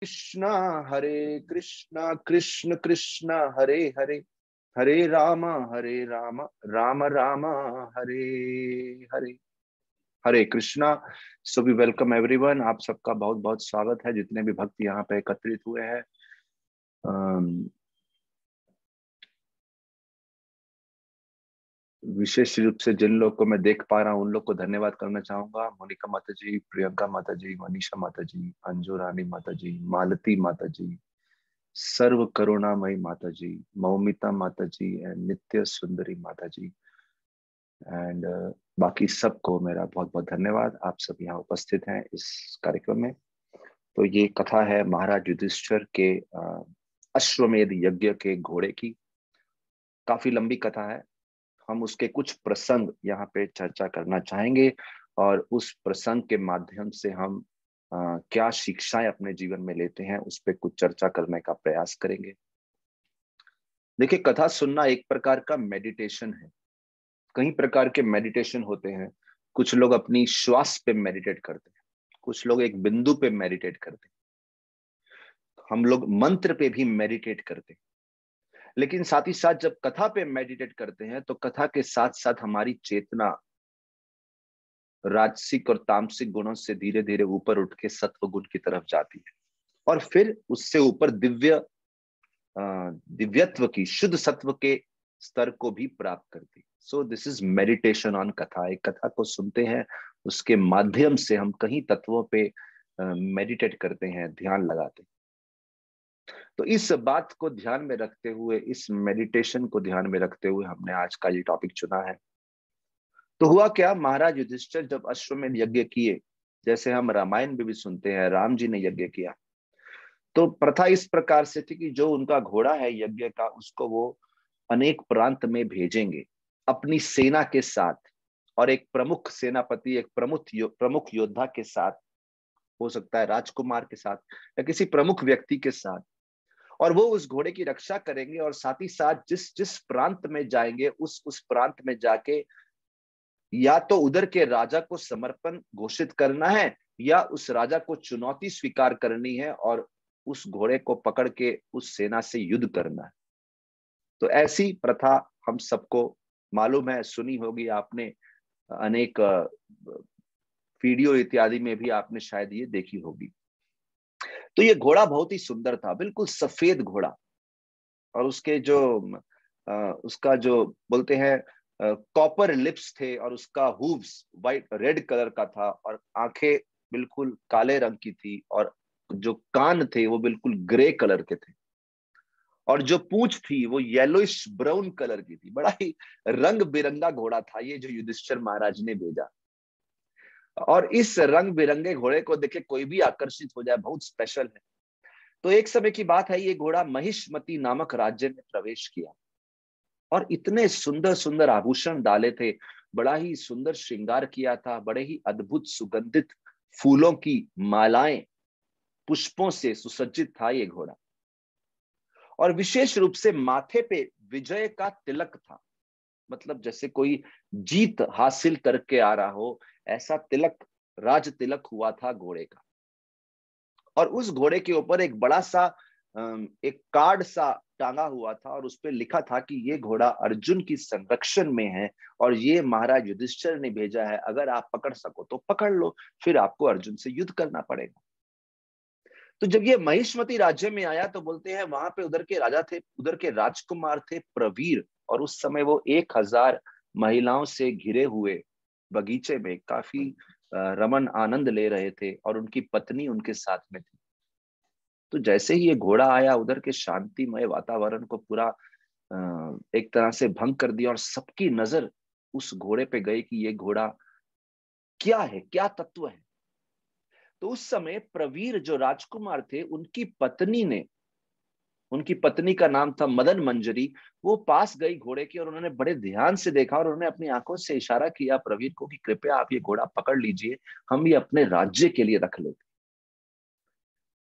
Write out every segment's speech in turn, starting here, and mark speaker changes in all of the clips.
Speaker 1: Krishna Hare Krishna Krishna Krishna Hare Hare, Hare Ram Ram Ram Hare Hare, Hare Krishna. So we welcome everyone. आप सबका बहुत बहुत स्वागत है, जितने भी भक्त यहाँ पे एकत्रित हुए हैं। विशेष रूप से जिन लोग को मैं देख पा रहा हूँ उन लोग को धन्यवाद करना चाहूंगा। मोनिका माता जी, प्रियंका माता जी, मनीषा माता जी, अंजू रानी माता जी, मालती माता जी, सर्व करुणामयी माता जी, मौमिता माता जी एंड नित्य सुंदरी माता जी एंड बाकी सबको मेरा बहुत बहुत धन्यवाद। आप सब यहाँ उपस्थित हैं इस कार्यक्रम में। तो ये कथा है महाराज युधिष्ठिर के अश्वमेध यज्ञ के घोड़े की। काफी लंबी कथा है। हम उसके कुछ प्रसंग यहाँ पे चर्चा करना चाहेंगे और उस प्रसंग के माध्यम से हम क्या शिक्षाएं अपने जीवन में लेते हैं उस पर कुछ चर्चा करने का प्रयास करेंगे। देखिए, कथा सुनना एक प्रकार का मेडिटेशन है। कई प्रकार के मेडिटेशन होते हैं। कुछ लोग अपनी श्वास पे मेडिटेट करते हैं, कुछ लोग एक बिंदु पे मेडिटेट करते हैं, हम लोग मंत्र पे भी मेडिटेट करते हैं। लेकिन साथ ही साथ जब कथा पे मेडिटेट करते हैं तो कथा के साथ साथ हमारी चेतना राजसिक और तामसिक गुणों से धीरे धीरे ऊपर उठ के सत्व गुण की तरफ जाती है और फिर उससे ऊपर दिव्यत्व की, शुद्ध सत्व के स्तर को भी प्राप्त करती। So this is meditation on कथा। एक कथा को सुनते हैं, उसके माध्यम से हम कहीं तत्वों पे मेडिटेट करते हैं, ध्यान लगाते हैं। तो इस बात को ध्यान में रखते हुए, इस मेडिटेशन को ध्यान में रखते हुए हमने आज का ये टॉपिक चुना है। तो हुआ क्या, महाराज युधिष्ठिर जब अश्वमेध यज्ञ किए, जैसे हम रामायण में भी सुनते हैं राम जी ने यज्ञ किया, तो प्रथा इस प्रकार से थी कि जो उनका घोड़ा है यज्ञ का, उसको वो अनेक प्रांत में भेजेंगे अपनी सेना के साथ, और एक प्रमुख सेनापति, एक प्रमुख योद्धा के साथ, हो सकता है राजकुमार के साथ या किसी प्रमुख व्यक्ति के साथ, और वो उस घोड़े की रक्षा करेंगे। और साथ ही साथ जिस जिस प्रांत में जाएंगे उस प्रांत में जाके या तो उधर के राजा को समर्पण घोषित करना है या उस राजा को चुनौती स्वीकार करनी है और उस घोड़े को पकड़ के उस सेना से युद्ध करना है। तो ऐसी प्रथा हम सबको मालूम है, सुनी होगी आपने, अनेक वीडियो इत्यादि में भी आपने शायद ये देखी होगी। तो ये घोड़ा बहुत ही सुंदर था, बिल्कुल सफेद घोड़ा, और उसके जो उसका जो बोलते हैं कॉपर लिप्स थे, और उसका हूव्स वाइट रेड कलर का था, और आंखें बिल्कुल काले रंग की थी, और जो कान थे वो बिल्कुल ग्रे कलर के थे, और जो पूंछ थी वो येलोइश ब्राउन कलर की थी। बड़ा ही रंग बिरंगा घोड़ा था ये जो युधिष्ठिर महाराज ने भेजा। और इस रंग बिरंगे घोड़े को देखे कोई भी आकर्षित हो जाए, बहुत स्पेशल है। तो एक समय की बात है, ये घोड़ा महिष्मति नामक राज्य में प्रवेश किया, और इतने सुंदर सुंदर आभूषण डाले थे, बड़ा ही सुंदर श्रृंगार किया था, बड़े ही अद्भुत सुगंधित फूलों की मालाएं, पुष्पों से सुसज्जित था ये घोड़ा। और विशेष रूप से माथे पे विजय का तिलक था, मतलब जैसे कोई जीत हासिल करके आ रहा हो, ऐसा तिलक, राज तिलक हुआ था घोड़े का। और उस घोड़े के ऊपर एक बड़ा सा एक कार्ड सा टांगा हुआ था, और उस पर लिखा था कि ये घोड़ा अर्जुन की संरक्षण में है और ये महाराज युधिष्ठिर ने भेजा है, अगर आप पकड़ सको तो पकड़ लो, फिर आपको अर्जुन से युद्ध करना पड़ेगा। तो जब ये महिष्मति राज्य में आया तो बोलते हैं वहां पे उधर के राजा थे, उधर के राजकुमार थे प्रवीर, और उस समय वो 1000 महिलाओं से घिरे हुए बगीचे में काफी रमन आनंद ले रहे थे, और उनकी पत्नी उनके साथ में थी। तो जैसे ही ये घोड़ा आया, उधर के शांतिमय वातावरण को पूरा एक तरह से भंग कर दिया, और सबकी नजर उस घोड़े पे गई कि ये घोड़ा क्या है, क्या तत्व है। तो उस समय प्रवीर जो राजकुमार थे, उनकी पत्नी का नाम था मदन मंजरी, वो पास गई घोड़े की, और उन्होंने बड़े ध्यान से देखा, और उन्होंने अपनी आंखों से इशारा किया प्रवीर को कि कृपया आप ये घोड़ा पकड़ लीजिए, हम ये अपने राज्य के लिए रख लेते।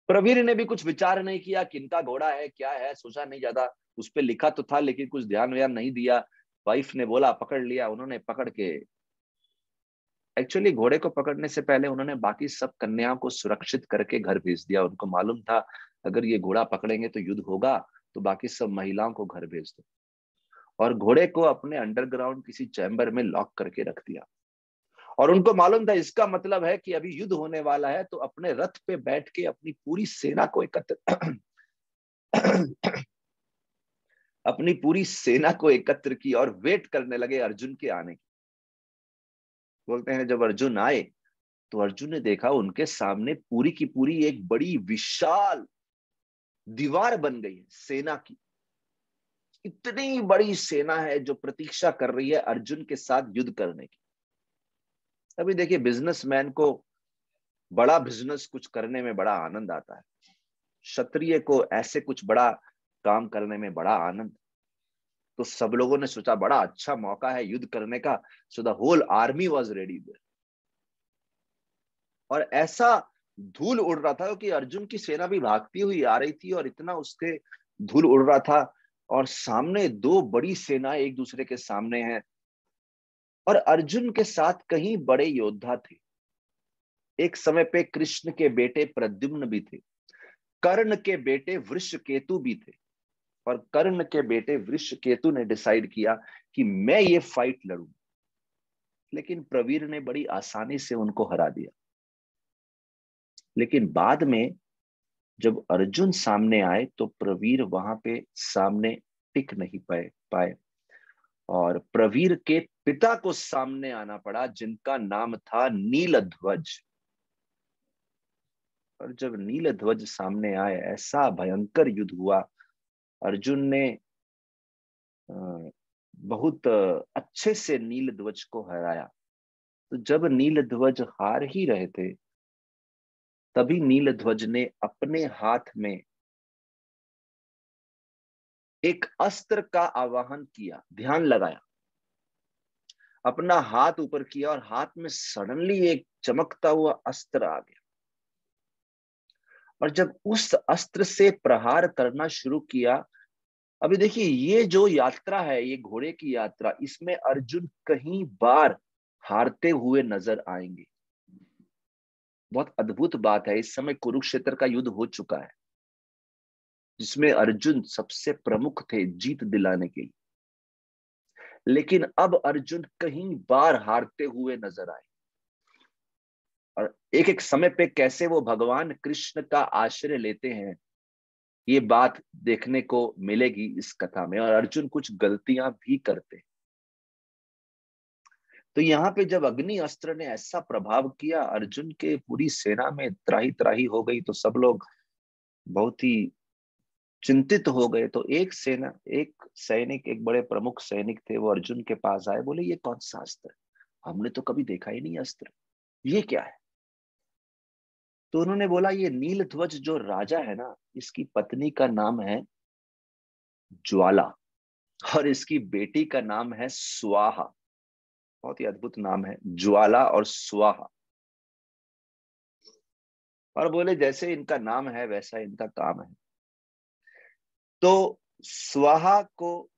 Speaker 1: प्रवीर ने भी कुछ विचार नहीं किया, किनका घोड़ा है क्या है, सोचा नहीं ज्यादा, उस पर लिखा तो था लेकिन कुछ ध्यान व्यान नहीं दिया। वाइफ ने बोला पकड़ लिया, उन्होंने पकड़ के एक्चुअली घोड़े को पकड़ने से पहले उन्होंने बाकी सब कन्याओं को सुरक्षित करके घर भेज दिया। उनको मालूम था अगर ये घोड़ा पकड़ेंगे तो युद्ध होगा, तो बाकी सब महिलाओं को घर भेज दो। और घोड़े को अपने अंडरग्राउंड किसी चैम्बर में लॉक करके रख दिया। और उनको मालूम था इसका मतलब है कि अभी युद्ध होने वाला है, तो अपने रथ पे बैठ के अपनी पूरी सेना को एकत्र अपनी पूरी सेना को एकत्र की और वेट करने लगे अर्जुन के आने की। बोलते हैं जब अर्जुन आए तो अर्जुन ने देखा उनके सामने पूरी की पूरी एक बड़ी विशाल दीवार बन गई है सेना की। इतनी बड़ी सेना है जो प्रतीक्षा कर रही है अर्जुन के साथ युद्ध करने की। अभी देखिए बिजनेसमैन को बड़ा बिजनेस कुछ करने में बड़ा आनंद आता है, क्षत्रिय को ऐसे कुछ बड़ा काम करने में बड़ा आनंद। तो सब लोगों ने सोचा बड़ा अच्छा मौका है युद्ध करने का, so the whole army was ready there. और ऐसा धूल उड़ रहा था कि अर्जुन की सेना भी भागती हुई आ रही थी और इतना उसके धूल उड़ रहा था। और सामने दो बड़ी सेना एक दूसरे के सामने है, और अर्जुन के साथ कहीं बड़े योद्धा थे। एक समय पे कृष्ण के बेटे प्रद्युम्न भी थे, कर्ण के बेटे वृषकेतु भी थे। और कर्ण के बेटे वृषकेतु ने डिसाइड किया कि मैं ये फाइट लड़ूं, लेकिन प्रवीर ने बड़ी आसानी से उनको हरा दिया। लेकिन बाद में जब अर्जुन सामने आए तो प्रवीर वहां पे सामने टिक नहीं पाए, और प्रवीर के पिता को सामने आना पड़ा जिनका नाम था नीलध्वज। और जब नीलध्वज सामने आए ऐसा भयंकर युद्ध हुआ। अर्जुन ने बहुत अच्छे से नीलध्वज को हराया। तो जब नीलध्वज हार ही रहे थे तभी नीलध्वज ने अपने हाथ में एक अस्त्र का आवाहन किया, ध्यान लगाया, अपना हाथ ऊपर किया और हाथ में सडनली एक चमकता हुआ अस्त्र आ गया। और जब उस अस्त्र से प्रहार करना शुरू किया, अभी देखिए ये जो यात्रा है, ये घोड़े की यात्रा, इसमें अर्जुन कहीं बार हारते हुए नजर आएंगे। बहुत अद्भुत बात है, इस समय कुरुक्षेत्र का युद्ध हो चुका है जिसमें अर्जुन सबसे प्रमुख थे जीत दिलाने के लिए, लेकिन अब अर्जुन कहीं बार हारते हुए नजर आए। और एक एक समय पे कैसे वो भगवान कृष्ण का आश्रय लेते हैं, ये बात देखने को मिलेगी इस कथा में। और अर्जुन कुछ गलतियां भी करते हैं। तो यहाँ पे जब अग्नि अस्त्र ने ऐसा प्रभाव किया, अर्जुन के पूरी सेना में त्राही त्राही हो गई, तो सब लोग बहुत ही चिंतित हो गए। तो एक सैनिक, एक बड़े प्रमुख सैनिक थे, वो अर्जुन के पास आए, बोले ये कौन सा अस्त्र है, हमने तो कभी देखा ही नहीं अस्त्र, ये क्या है। तो उन्होंने बोला ये नीलध्वज जो राजा है ना, इसकी पत्नी का नाम है ज्वाला और इसकी बेटी का नाम है स्वाहा। बहुत ही अद्भुत नाम है, ज्वाला और स्वाहा। और बोले जैसे इनका नाम है वैसा इनका काम है। तो स्वाहा को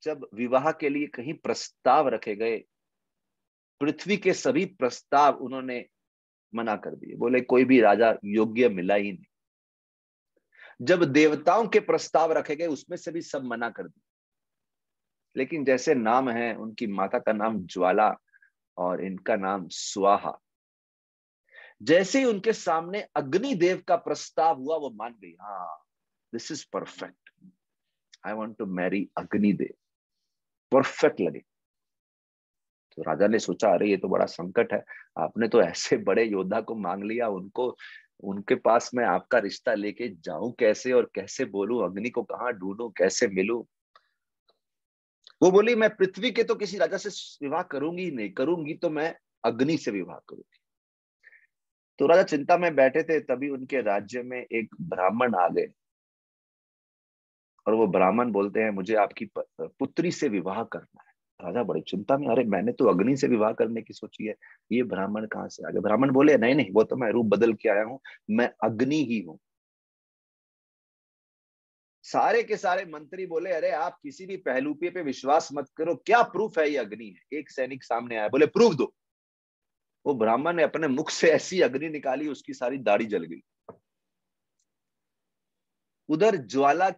Speaker 1: जब विवाह के लिए कहीं प्रस्ताव रखे गए, पृथ्वी के सभी प्रस्ताव उन्होंने मना कर दिए, बोले कोई भी राजा योग्य मिला ही नहीं। जब देवताओं के प्रस्ताव रखे गए उसमें से भी सब मना कर दिए। लेकिन जैसे नाम है, उनकी माता का नाम ज्वाला और इनका नाम स्वाहा, जैसे ही उनके सामने अग्निदेव का प्रस्ताव हुआ वो मान गई, हाँ this is perfect, I want to marry Agnidev, perfect लगे। तो राजा ने सोचा अरे ये तो बड़ा संकट है, आपने तो ऐसे बड़े योद्धा को मांग लिया, उनको उनके पास मैं आपका रिश्ता लेके जाऊं कैसे, और कैसे बोलूं, अग्नि को कहाँ ढूंढूं, कैसे मिलूं। वो बोली मैं पृथ्वी के तो किसी राजा से विवाह करूंगी ही नहीं, करूंगी तो मैं अग्नि से विवाह करूंगी। तो राजा चिंता में बैठे थे, तभी उनके राज्य में एक ब्राह्मण आ गए। और वो ब्राह्मण बोलते हैं मुझे आपकी पुत्री से विवाह करना है। राजा बड़ी चिंता में, अरे मैंने तो अग्नि से विवाह करने की सोची है, ये ब्राह्मण कहाँ से आ गए। ब्राह्मण बोले नहीं नहीं, वो तो मैं रूप बदल के आया हूँ, मैं अग्नि ही हूँ। सारे के सारे मंत्री बोले अरे आप किसी भी पहलूपे पे विश्वास मत करो, क्या प्रूफ है ये अग्नि है। एक सैनिक सामने आया, बोले प्रूफ दो। वो ब्राह्मण ने अपने मुख से ऐसी अग्नि निकाली, उसकी सारी दाढ़ी जल गई। उधर ज्वाला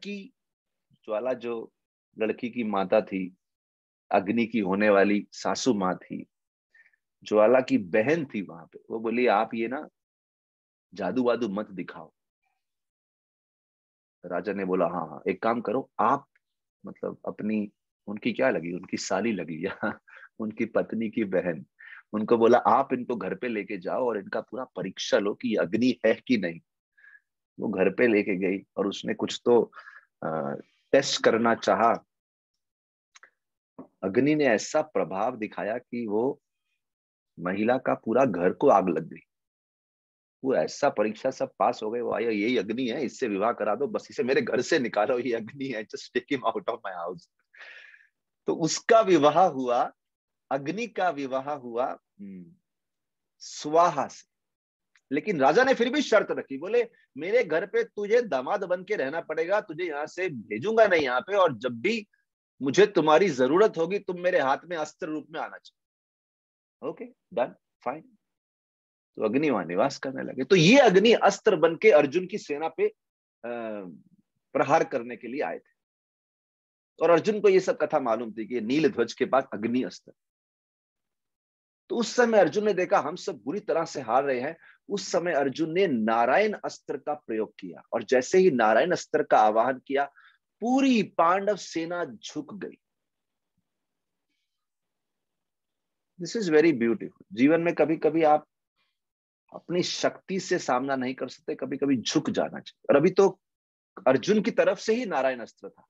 Speaker 1: जो लड़की की माता थी, अग्नि की होने वाली सासू माँ थी, ज्वाला की बहन थी वहां पे, वो बोली आप ये ना जादू वादू मत दिखाओ। राजा ने बोला हाँ हाँ, एक काम करो आप, मतलब अपनी, उनकी क्या लगी, उनकी साली लगी या उनकी पत्नी की बहन, उनको बोला आप इनको घर पे लेके जाओ और इनका पूरा परीक्षा लो कि ये अग्नि है कि नहीं। वो घर पे लेके गई और उसने कुछ तो टेस्ट करना चाहा। अग्नि ने ऐसा प्रभाव दिखाया कि वो महिला का पूरा घर को आग लग गई। वो ऐसा परीक्षा सब पास हो गए, वो आया यही अग्नि है, इससे विवाह करा दो, बस इसे मेरे घर से निकालो, ये अग्नि है, just take him out of my house. तो उसका विवाह हुआ, अग्नि का विवाह हुआ स्वाहा से। लेकिन राजा ने फिर भी शर्त रखी, बोले मेरे घर पे तुझे दामाद बन के रहना पड़ेगा, तुझे यहाँ से भेजूंगा नहीं यहाँ पे, और जब भी मुझे तुम्हारी जरूरत होगी तुम मेरे हाथ में अस्त्र रूप में आना चाहिए। Okay, done, fine. तो अग्नि वहां निवास करने लगे। तो ये अग्नि अस्त्र बन के अर्जुन की सेना पे प्रहार करने के लिए आए थे। और अर्जुन को ये सब कथा मालूम थी कि नील ध्वज के पास अग्नि अस्त्र। तो उस समय अर्जुन ने देखा हम सब बुरी तरह से हार रहे हैं। उस समय अर्जुन ने नारायण अस्त्र का प्रयोग किया, और जैसे ही नारायण अस्त्र का आवाहन किया, पूरी पांडव सेना झुक गई। This is very beautiful. जीवन में कभी कभी आप अपनी शक्ति से सामना नहीं कर सकते, कभी कभी झुक जाना चाहिए। और अभी तो अर्जुन की तरफ से ही नारायण अस्त्र था,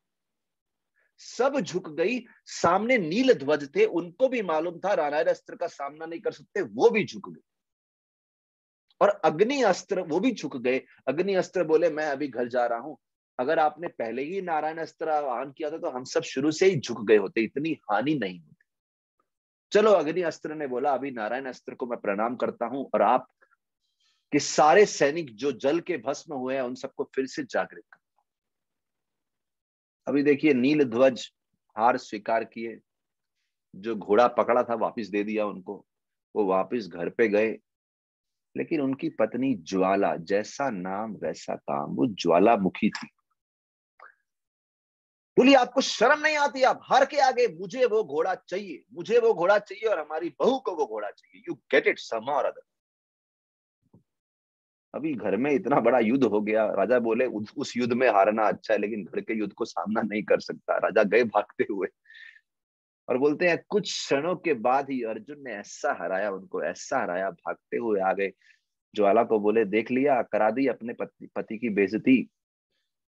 Speaker 1: सब झुक गई। सामने नील ध्वज थे, उनको भी मालूम था नारायण अस्त्र का सामना नहीं कर सकते, वो भी झुक गए। और अग्नि अस्त्र वो भी झुक गए। अग्नि अस्त्र बोले मैं अभी घर जा रहा हूं। अगर आपने पहले ही नारायण अस्त्र आह्वान किया था तो हम सब शुरू से ही झुक गए होते, इतनी हानि नहीं होती। चलो, अग्नि अस्त्र ने बोला अभी नारायण अस्त्र को मैं प्रणाम करता हूं, और आप कि सारे सैनिक जो जल के भस्म हुए हैं उन सबको फिर से जागृत कर। अभी देखिए नील ध्वज हार स्वीकार किए, जो घोड़ा पकड़ा था वापस दे दिया उनको, वो वापस घर पे गए। लेकिन उनकी पत्नी ज्वाला, जैसा नाम वैसा काम, वो ज्वालामुखी थी। बोली आपको शर्म नहीं आती, आप हार के आगे, मुझे वो घोड़ा चाहिए, मुझे वो घोड़ा चाहिए, और हमारी बहू को वो घोड़ा चाहिए, यू गेट इट सम और अदर। अभी घर में इतना बड़ा युद्ध हो गया, राजा बोले उस युद्ध में हारना अच्छा है, लेकिन घर के युद्ध को सामना नहीं कर सकता। राजा गए भागते हुए, और बोलते हैं कुछ क्षणों के बाद ही अर्जुन ने ऐसा हराया उनको, ऐसा हराया, भागते हुए आ गए। ज्वाला को बोले देख लिया, करा दी अपने पति की बेइज्जती,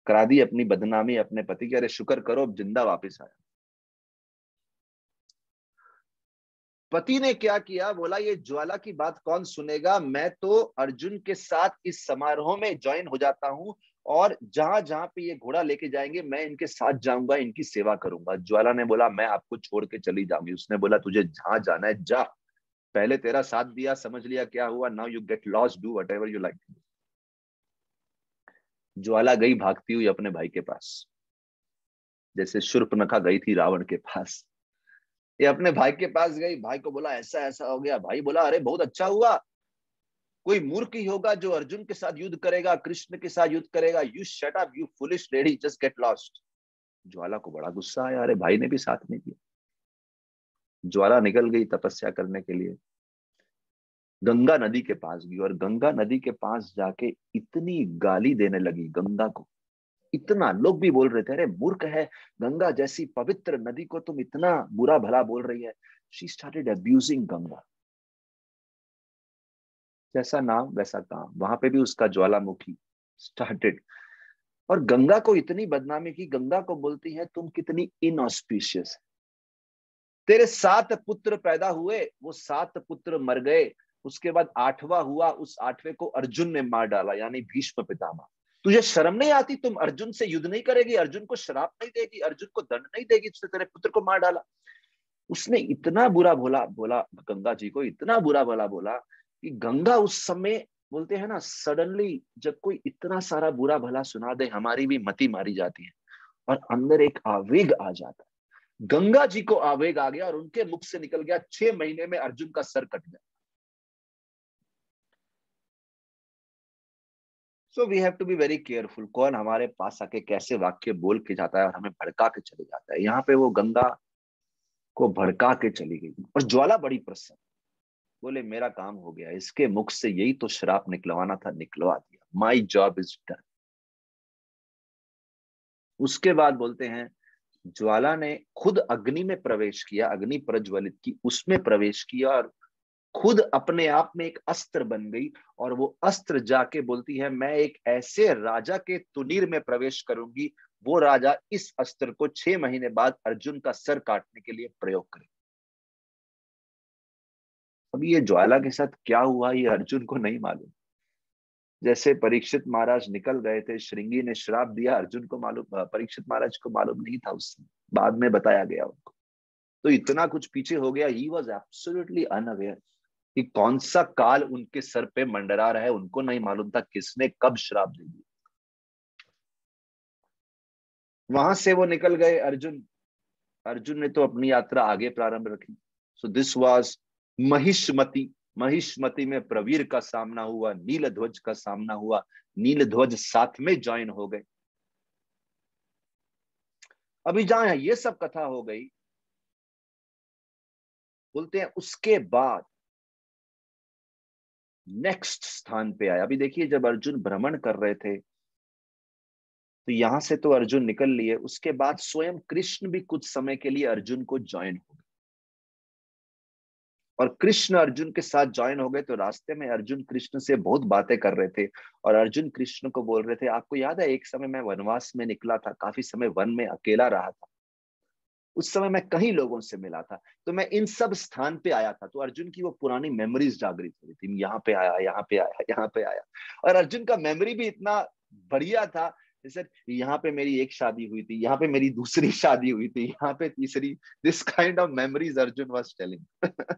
Speaker 1: करा दी अपनी बदनामी अपने पति की, अरे शुक्र करो अब जिंदा वापस आया। पति ने क्या किया, बोला ये ज्वाला की बात कौन सुनेगा, मैं तो अर्जुन के साथ इस समारोह में ज्वाइन हो जाता हूं, और जहां जहां पे ये घोड़ा लेके जाएंगे मैं इनके साथ जाऊंगा, इनकी सेवा करूंगा। ज्वाला ने बोला मैं आपको छोड़ के चली जाऊंगी। उसने बोला तुझे जहां जाना है जा, पहले तेरा साथ दिया, समझ लिया क्या हुआ, now you get lost, do whatever you like. Jwala गई भागती हुई अपने भाई के पास, जैसे शूर्पणखा गई थी रावण के पास। ये अपने भाई के पास गई, भाई को बोला ऐसा ऐसा हो गया। भाई बोला अरे बहुत अच्छा हुआ, कोई मूर्ख ही होगा जो अर्जुन के साथ युद्ध करेगा, कृष्ण के साथ युद्ध करेगा, you shut up you foolish lady, just get lost. Jwala को बड़ा गुस्सा आया, अरे भाई ने भी साथ नहीं दिया। ज्वाला निकल गई तपस्या करने के लिए, गंगा नदी के पास गई, और गंगा नदी के पास जाके इतनी गाली देने लगी गंगा को। इतना, लोग भी बोल रहे थे अरे मूर्ख है, गंगा जैसी पवित्र नदी को तुम इतना बुरा भला बोल रही है। She started abusing Ganga. जैसा नाम वैसा काम, वहां पे भी उसका ज्वालामुखी स्टार्टेड। और गंगा को इतनी बदनामी की, गंगा को बोलती है तुम कितनी इनऑस्पिशियस है, तेरे 7 पुत्र पैदा हुए, वो 7 पुत्र मर गए, उसके बाद 8वां हुआ, उस 8वें को अर्जुन ने मार डाला, यानी भीष्म पितामह। तुझे शर्म नहीं आती, तुम अर्जुन से युद्ध नहीं करेगी, अर्जुन को श्राप नहीं देगी, अर्जुन को दंड नहीं देगी, उसने तेरे पुत्र को मार डाला। उसने इतना बुरा बोला, बोला गंगा जी को इतना बुरा भला बोला कि गंगा उस समय, बोलते हैं ना सडनली जब कोई इतना सारा बुरा भला सुना दे, हमारी भी मति मारी जाती है, और अंदर एक आवेग आ जाता है। गंगा जी को आवेग आ गया और उनके मुख से निकल गया 6 महीने में अर्जुन का सर कट गया। So we have to be very careful, कौन हमारे पास आके कैसे वाक्य बोल के जाता है और हमें भड़का के चले जाता है। यहाँ पे वो गंगा को भड़का के चली गई और ज्वाला बड़ी प्रसन्न, बोले मेरा काम हो गया, इसके मुख से यही तो श्राप निकलवाना था, निकलवा दिया, माई जॉब इज डन। उसके बाद बोलते हैं ज्वाला ने खुद अग्नि में प्रवेश किया, अग्नि प्रज्वलित की, उसमें प्रवेश किया और खुद अपने आप में एक अस्त्र बन गई। और वो अस्त्र जाके बोलती है मैं एक ऐसे राजा के तुनीर में प्रवेश करूंगी, वो राजा इस अस्त्र को 6 महीने बाद अर्जुन का सर काटने के लिए प्रयोग करे। अभी ये ज्वाला के साथ क्या हुआ ये अर्जुन को नहीं मालूम। जैसे परीक्षित महाराज निकल गए थे, श्रृंगी ने श्राप दिया, अर्जुन को मालूम, परीक्षित महाराज को मालूम नहीं था, उस समय बाद में बताया गया उनको। तो इतना कुछ पीछे हो गया, ही वॉज एब्सोल्युटली अनअवेयर कि कौन सा काल उनके सर पे मंडरा रहा है, उनको नहीं मालूम था किसने कब श्राप दे दिया। वहां से वो निकल गए अर्जुन। अर्जुन ने तो अपनी यात्रा आगे प्रारंभ रखी। So this was Mahishmati. Mahishmati में प्रवीर का सामना हुआ, नीलध्वज का सामना हुआ, नीलध्वज साथ में ज्वाइन हो गए। अभी जहां ये सब कथा हो गई, बोलते हैं उसके बाद नेक्स्ट स्थान पे आया। अभी देखिए जब अर्जुन भ्रमण कर रहे थे तो यहां से तो अर्जुन निकल लिए, उसके बाद स्वयं कृष्ण भी कुछ समय के लिए अर्जुन को ज्वाइन हो गए। और कृष्ण अर्जुन के साथ ज्वाइन हो गए तो रास्ते में अर्जुन कृष्ण से बहुत बातें कर रहे थे। और अर्जुन कृष्ण को बोल रहे थे आपको याद है एक समय मैं वनवास में निकला था, काफी समय वन में अकेला रहा था, उस समय मैं कई लोगों से मिला था, तो मैं इन सब स्थान पे आया था। तो अर्जुन की वो पुरानी मेमोरीज जागृत हो रही थी, यहाँ पे आया, यहाँ पे आया, यहाँ पे आया। और अर्जुन का मेमोरी भी इतना बढ़िया था, जैसे यहाँ पे मेरी एक शादी हुई थी, यहाँ पे मेरी दूसरी शादी हुई थी, यहाँ पे तीसरी। This kind of memories Arjun was telling.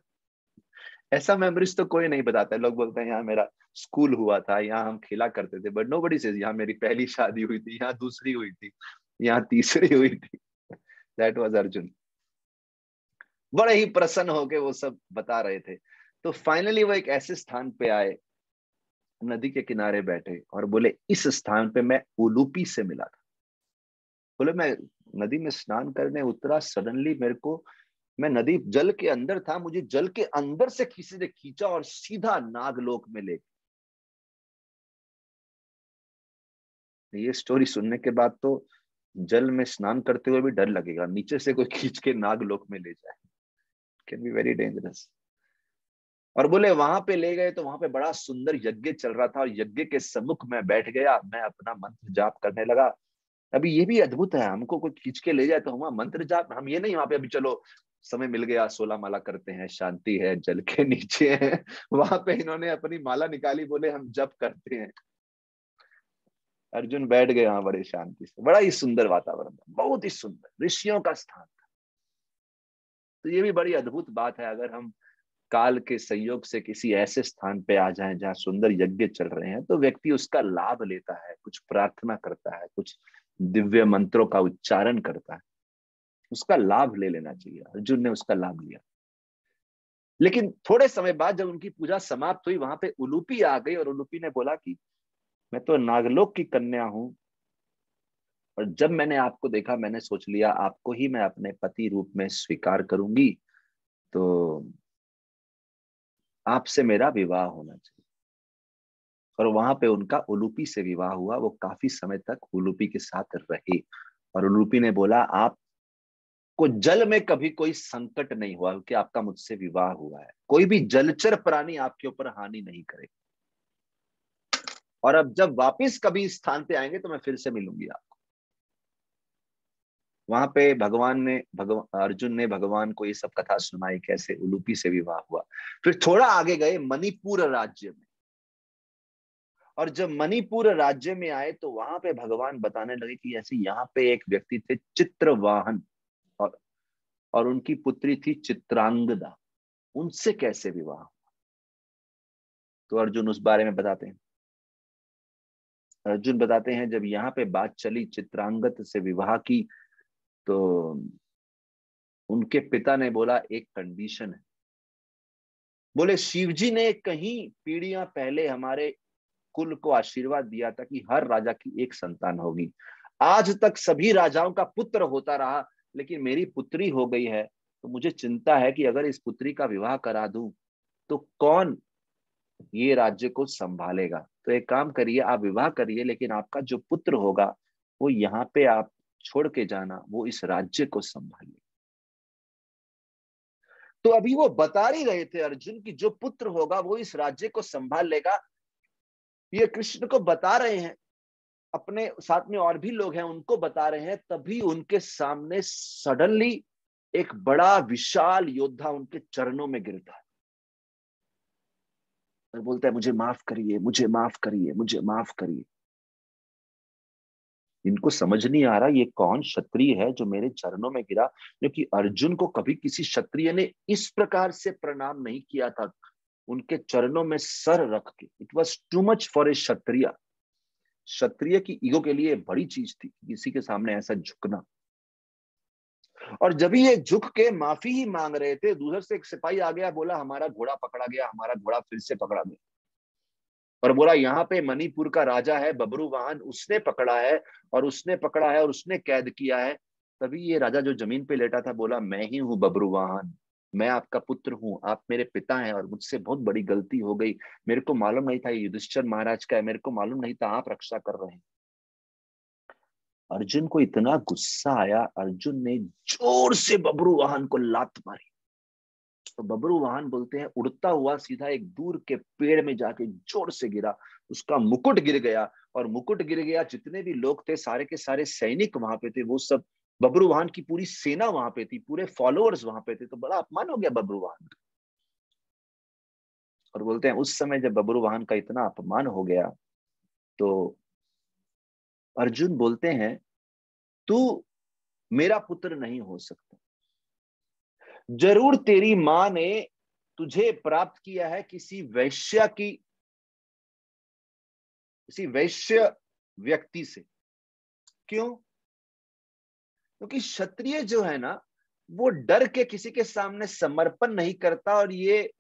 Speaker 1: ऐसा मेमोरीज तो कोई नहीं बताता है। लोग बोलते हैं यहाँ मेरा स्कूल हुआ था, यहाँ हम खेला करते थे, बट नोबडी सेज यहाँ मेरी पहली शादी हुई थी, यहाँ दूसरी हुई थी, यहाँ तीसरी हुई थी। That was Arjun. बड़े ही प्रसन्न होके वो सब बता रहे थे। तो फाइनली वो एक ऐसे स्थान पे आए, नदी के किनारे बैठे और बोले इस स्थान पे मैं उलूपी से मिला था। बोले मैं नदी में स्नान करने उतरा, सडनली मेरे को, मैं नदी जल के अंदर था, मुझे जल के अंदर से किसी ने खींचा और सीधा नागलोक में ले। ये स्टोरी सुनने के बाद तो जल में स्नान करते हुए भी डर लगेगा, नीचे से कोई खींच के नागलोक में ले जाए, कैन बी वेरी डेंजरस। और बोले वहां पे ले गए तो वहां पे बड़ा सुंदर यज्ञ चल रहा था और यज्ञ के सम्मुख में बैठ गया, मैं अपना मंत्र जाप करने लगा। अभी ये भी अद्भुत है, हमको कोई खींच के ले जाए तो हम मंत्र जाप, हम ये नहीं वहां पे अभी चलो समय मिल गया 16 माला करते हैं, शांति है, जल के नीचे है। वहां पे इन्होंने अपनी माला निकाली, बोले हम जप करते हैं। अर्जुन बैठ गए वहां बड़े शांति से, बड़ा ही सुंदर वातावरण था, बहुत ही सुंदर, ऋषियों का स्थान था। तो ये भी बड़ी अद्भुत बात है, अगर हम काल के संयोग से किसी ऐसे स्थान पे आ जाएं जहाँ सुंदर यज्ञ चल रहे हैं तो व्यक्ति उसका लाभ लेता है, कुछ प्रार्थना करता है, कुछ दिव्य मंत्रों का उच्चारण करता है, उसका लाभ ले लेना चाहिए। अर्जुन ने उसका लाभ लिया। लेकिन थोड़े समय बाद जब उनकी पूजा समाप्त हुई, वहां पे उलूपी आ गई और उलूपी ने बोला कि मैं तो नागलोक की कन्या हूं, और जब मैंने आपको देखा मैंने सोच लिया आपको ही मैं अपने पति रूप में स्वीकार करूंगी, तो आपसे मेरा विवाह होना चाहिए। और वहां पे उनका उलूपी से विवाह हुआ, वो काफी समय तक उलूपी के साथ रहे। और उलूपी ने बोला आपको जल में कभी कोई संकट नहीं हुआ क्योंकि आपका मुझसे विवाह हुआ है, कोई भी जलचर प्राणी आपके ऊपर हानि नहीं करे, और अब जब वापिस कभी इस स्थान पे आएंगे तो मैं फिर से मिलूंगी आपको। वहां पे भगवान ने, भगवान अर्जुन ने भगवान को ये सब कथा सुनाई कैसे उलूपी से विवाह हुआ। फिर थोड़ा आगे गए मणिपुर राज्य में, और जब मणिपुर राज्य में आए तो वहां पे भगवान बताने लगे कि ऐसे यहाँ पे एक व्यक्ति थे चित्रवाहन, और उनकी पुत्री थी चित्रांगदा, उनसे कैसे विवाह। तो अर्जुन उस बारे में बताते हैं। अर्जुन बताते हैं जब यहाँ पे बात चली चित्रांगद से विवाह की, तो उनके पिता ने बोला एक कंडीशन है। बोले शिवजी ने कहीं पीढ़ियां पहले हमारे कुल को आशीर्वाद दिया था कि हर राजा की एक संतान होगी। आज तक सभी राजाओं का पुत्र होता रहा, लेकिन मेरी पुत्री हो गई है, तो मुझे चिंता है कि अगर इस पुत्री का विवाह करा दूं तो कौन ये राज्य को संभालेगा। तो एक काम करिए, आप विवाह करिए, लेकिन आपका जो पुत्र होगा वो यहाँ पे आप छोड़ के जाना, वो इस राज्य को संभालिए। तो अभी वो बता ही रहे थे अर्जुन की जो पुत्र होगा वो इस राज्य को संभाल लेगा। ये कृष्ण को बता रहे हैं, अपने साथ में और भी लोग हैं उनको बता रहे हैं, तभी उनके सामने सडनली एक बड़ा विशाल योद्धा उनके चरणों में गिरता है और बोलता है, मुझे माफ करिए, मुझे माफ करिए, मुझे माफ करिए। इनको समझ नहीं आ रहा ये कौन क्षत्रिय है जो मेरे चरणों में गिरा, क्योंकि अर्जुन को कभी किसी क्षत्रिय ने इस प्रकार से प्रणाम नहीं किया था, उनके चरणों में सर रख के। It was too much for a Kshatriya. Kshatriya की ईगो के लिए बड़ी चीज थी किसी के सामने ऐसा झुकना। और जब ये झुक के माफी ही मांग रहे थे, दूसरे से एक सिपाही आ गया, बोला हमारा घोड़ा पकड़ा गया, हमारा घोड़ा फिर से पकड़ा गया। और बोला यहाँ पे मणिपुर का राजा है बब्रुवाहन, उसने पकड़ा है और उसने पकड़ा है और उसने कैद किया है। तभी ये राजा जो जमीन पे लेटा था बोला, मैं ही हूँ बब्रुवाहन, मैं आपका पुत्र हूँ, आप मेरे पिता हैं और मुझसे बहुत बड़ी गलती हो गई। मेरे को मालूम नहीं था ये युधिष्ठिर महाराज का है, मेरे को मालूम नहीं था आप रक्षा कर रहे हैं। अर्जुन को इतना गुस्सा आया, अर्जुन ने जोर से बब्रुवाहन को लात मारी। तो बब्रुवाहन बोलते हैं उड़ता हुआ सीधा एक दूर के पेड़ में जाके जोर से गिरा, उसका मुकुट गिर गया। और मुकुट गिर गया, जितने भी लोग थे सारे के सारे सैनिक वहां पे थे, वो सब, बब्रुवाहन की पूरी सेना वहां पे थी, पूरे फॉलोअर्स वहां पे थे। तो बड़ा अपमान हो गया बब्रुवाहन का। और बोलते हैं उस समय जब बब्रुवाहन का इतना अपमान हो गया तो अर्जुन बोलते हैं, तू मेरा पुत्र नहीं हो सकता, जरूर तेरी मां ने तुझे प्राप्त किया है किसी वैश्य व्यक्ति से। क्यों? क्योंकि क्षत्रिय जो है ना, वो डर के किसी के सामने समर्पण नहीं करता और ये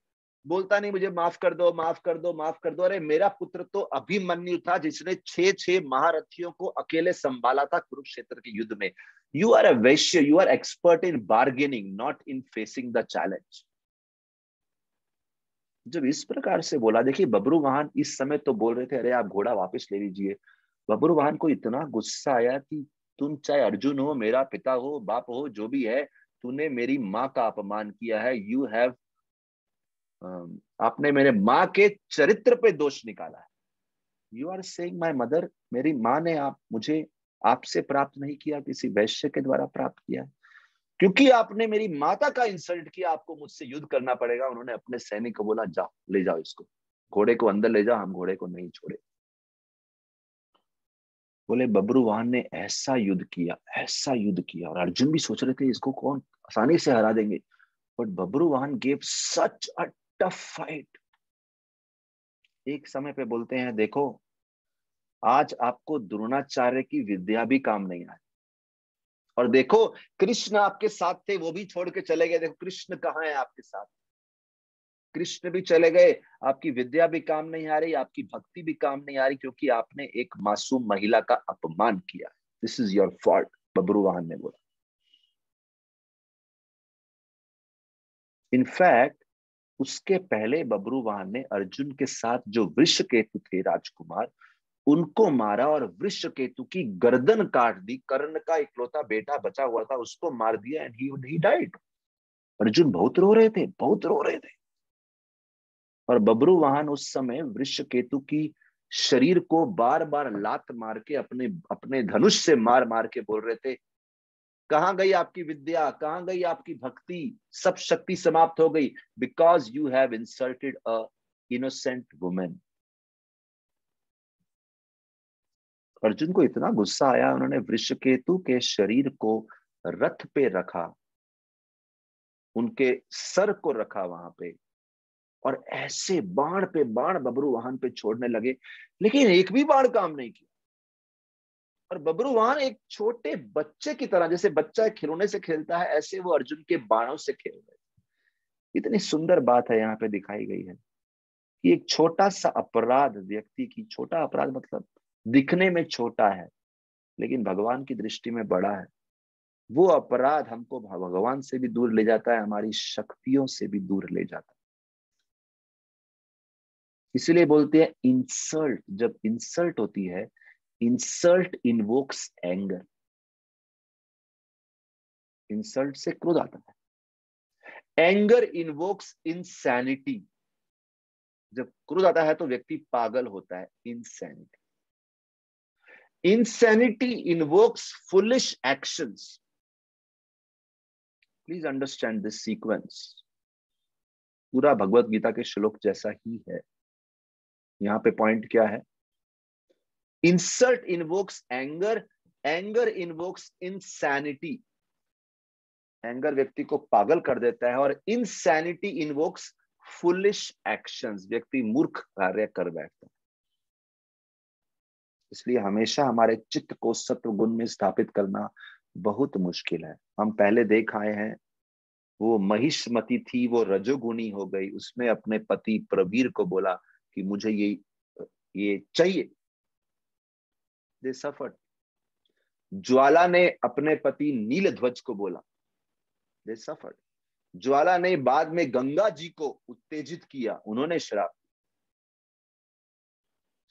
Speaker 1: बोलता नहीं मुझे माफ कर दो, माफ कर दो, माफ कर दो। अरे मेरा पुत्र तो अभिमन्यु था जिसने 6 महारथियों को अकेले संभाला था कुरुक्षेत्र के युद्ध में। You are a Vaishya, you are expert in bargaining, not in facing the challenge. जब इस प्रकार से बोला, देखिए बब्रुवाहन इस समय तो बोल रहे थे अरे आप घोड़ा वापस ले लीजिए। बब्रुवाहन को इतना गुस्सा आया कि तुम चाहे अर्जुन हो, मेरा पिता हो, बाप हो, जो भी है, तूने मेरी माँ का अपमान किया है। यू हैव, आपने मेरे माँ के चरित्र पे दोष निकाला है। You are saying my mother, मेरी माँ ने आप मुझे आपसे प्राप्त नहीं किया, किसी वैश्य के द्वारा प्राप्त किया है। क्योंकि आपने मेरी माता का इंसल्ट किया, आपको मुझसे युद्ध करना पड़ेगा। उन्होंने अपने सैनिक को बोला, जाओ ले जाओ इसको, घोड़े को अंदर ले जाओ, हम घोड़े को नहीं छोड़े। बोले बब्रुवाहन ने ऐसा युद्ध किया, ऐसा युद्ध किया, और अर्जुन भी सोच रहे थे इसको कौन आसानी से हरा देंगे। But Babruvahan gave such a tough fight. एक समय पे बोलते हैं, देखो आज आपको द्रोणाचार्य की विद्या भी काम नहीं आई, और देखो कृष्ण आपके साथ थे, वो भी छोड़ के चले गए, देखो कृष्ण कहाँ है आपके साथ। कृष्ण भी चले गए, आपकी विद्या भी काम नहीं आ रही, आपकी भक्ति भी काम नहीं आ रही, क्योंकि आपने एक मासूम महिला का अपमान किया। This is your fault, Babruvahan ने बोला। इनफैक्ट उसके पहले बब्रुवाहन ने अर्जुन के साथ जो वृषकेतु थे राजकुमार, उनको मारा और वृषकेतु की गर्दन काट दी। कर्ण का इकलौता बेटा बचा हुआ था, उसको मार दिया, एंड ही डाइड। अर्जुन बहुत रो रहे थे, बहुत रो रहे थे। और बब्रुवाहन उस समय वृषकेतु की शरीर को बार बार लात मार के, अपने अपने धनुष से मार मार के बोल रहे थे, कहां गई आपकी विद्या, कहां गई आपकी भक्ति, सब शक्ति समाप्त हो गई, because you have insulted a innocent women. Arjun को इतना गुस्सा आया, उन्होंने वृषकेतु के शरीर को रथ पे रखा, उनके सर को रखा वहां पे, और ऐसे बाण पे बाण बब्रुवाहन पे छोड़ने लगे, लेकिन एक भी बाण काम नहीं किया। और बब्रुवाहन एक छोटे बच्चे की तरह, जैसे बच्चा खिलौने से खेलता है, ऐसे वो अर्जुन के बाणों से खेल रहे। इतनी सुंदर बात है यहाँ पे दिखाई गई है कि एक छोटा सा अपराध व्यक्ति की, छोटा अपराध मतलब दिखने में छोटा है लेकिन भगवान की दृष्टि में बड़ा है, वो अपराध हमको भगवान से भी दूर ले जाता है, हमारी शक्तियों से भी दूर ले जाता है। इसलिए बोलते हैं इंसल्ट, जब इंसल्ट होती है, इंसल्ट इन्वोक्स एंगर, इंसल्ट से क्रोध आता है। एंगर इन्वोक्स इंसैनिटी, जब क्रोध आता है तो व्यक्ति पागल होता है, insanity. Insanity invokes foolish actions. Please understand this sequence, पूरा भगवत गीता के श्लोक जैसा ही है। यहां पे पॉइंट क्या है? Insult invokes anger, anger invokes insanity, anger व्यक्ति को पागल कर देता है, और इंसैनिटी इन्वोक्स फुलिश एक्शंस, व्यक्ति मूर्ख कार्य कर बैठता है। इसलिए हमेशा हमारे चित्त को सत्व गुण में स्थापित करना बहुत मुश्किल है। हम पहले देख आए हैं, वो महिष्मती थी, वो रजोगुणी हो गई, उसने अपने पति प्रवीर को बोला कि मुझे ये चाहिए, दे सफर्ड। ज्वाला ने अपने पति नीलध्वज को बोला, दे सफर्ड। ज्वाला ने बाद में गंगा जी को उत्तेजित किया, उन्होंने श्राप।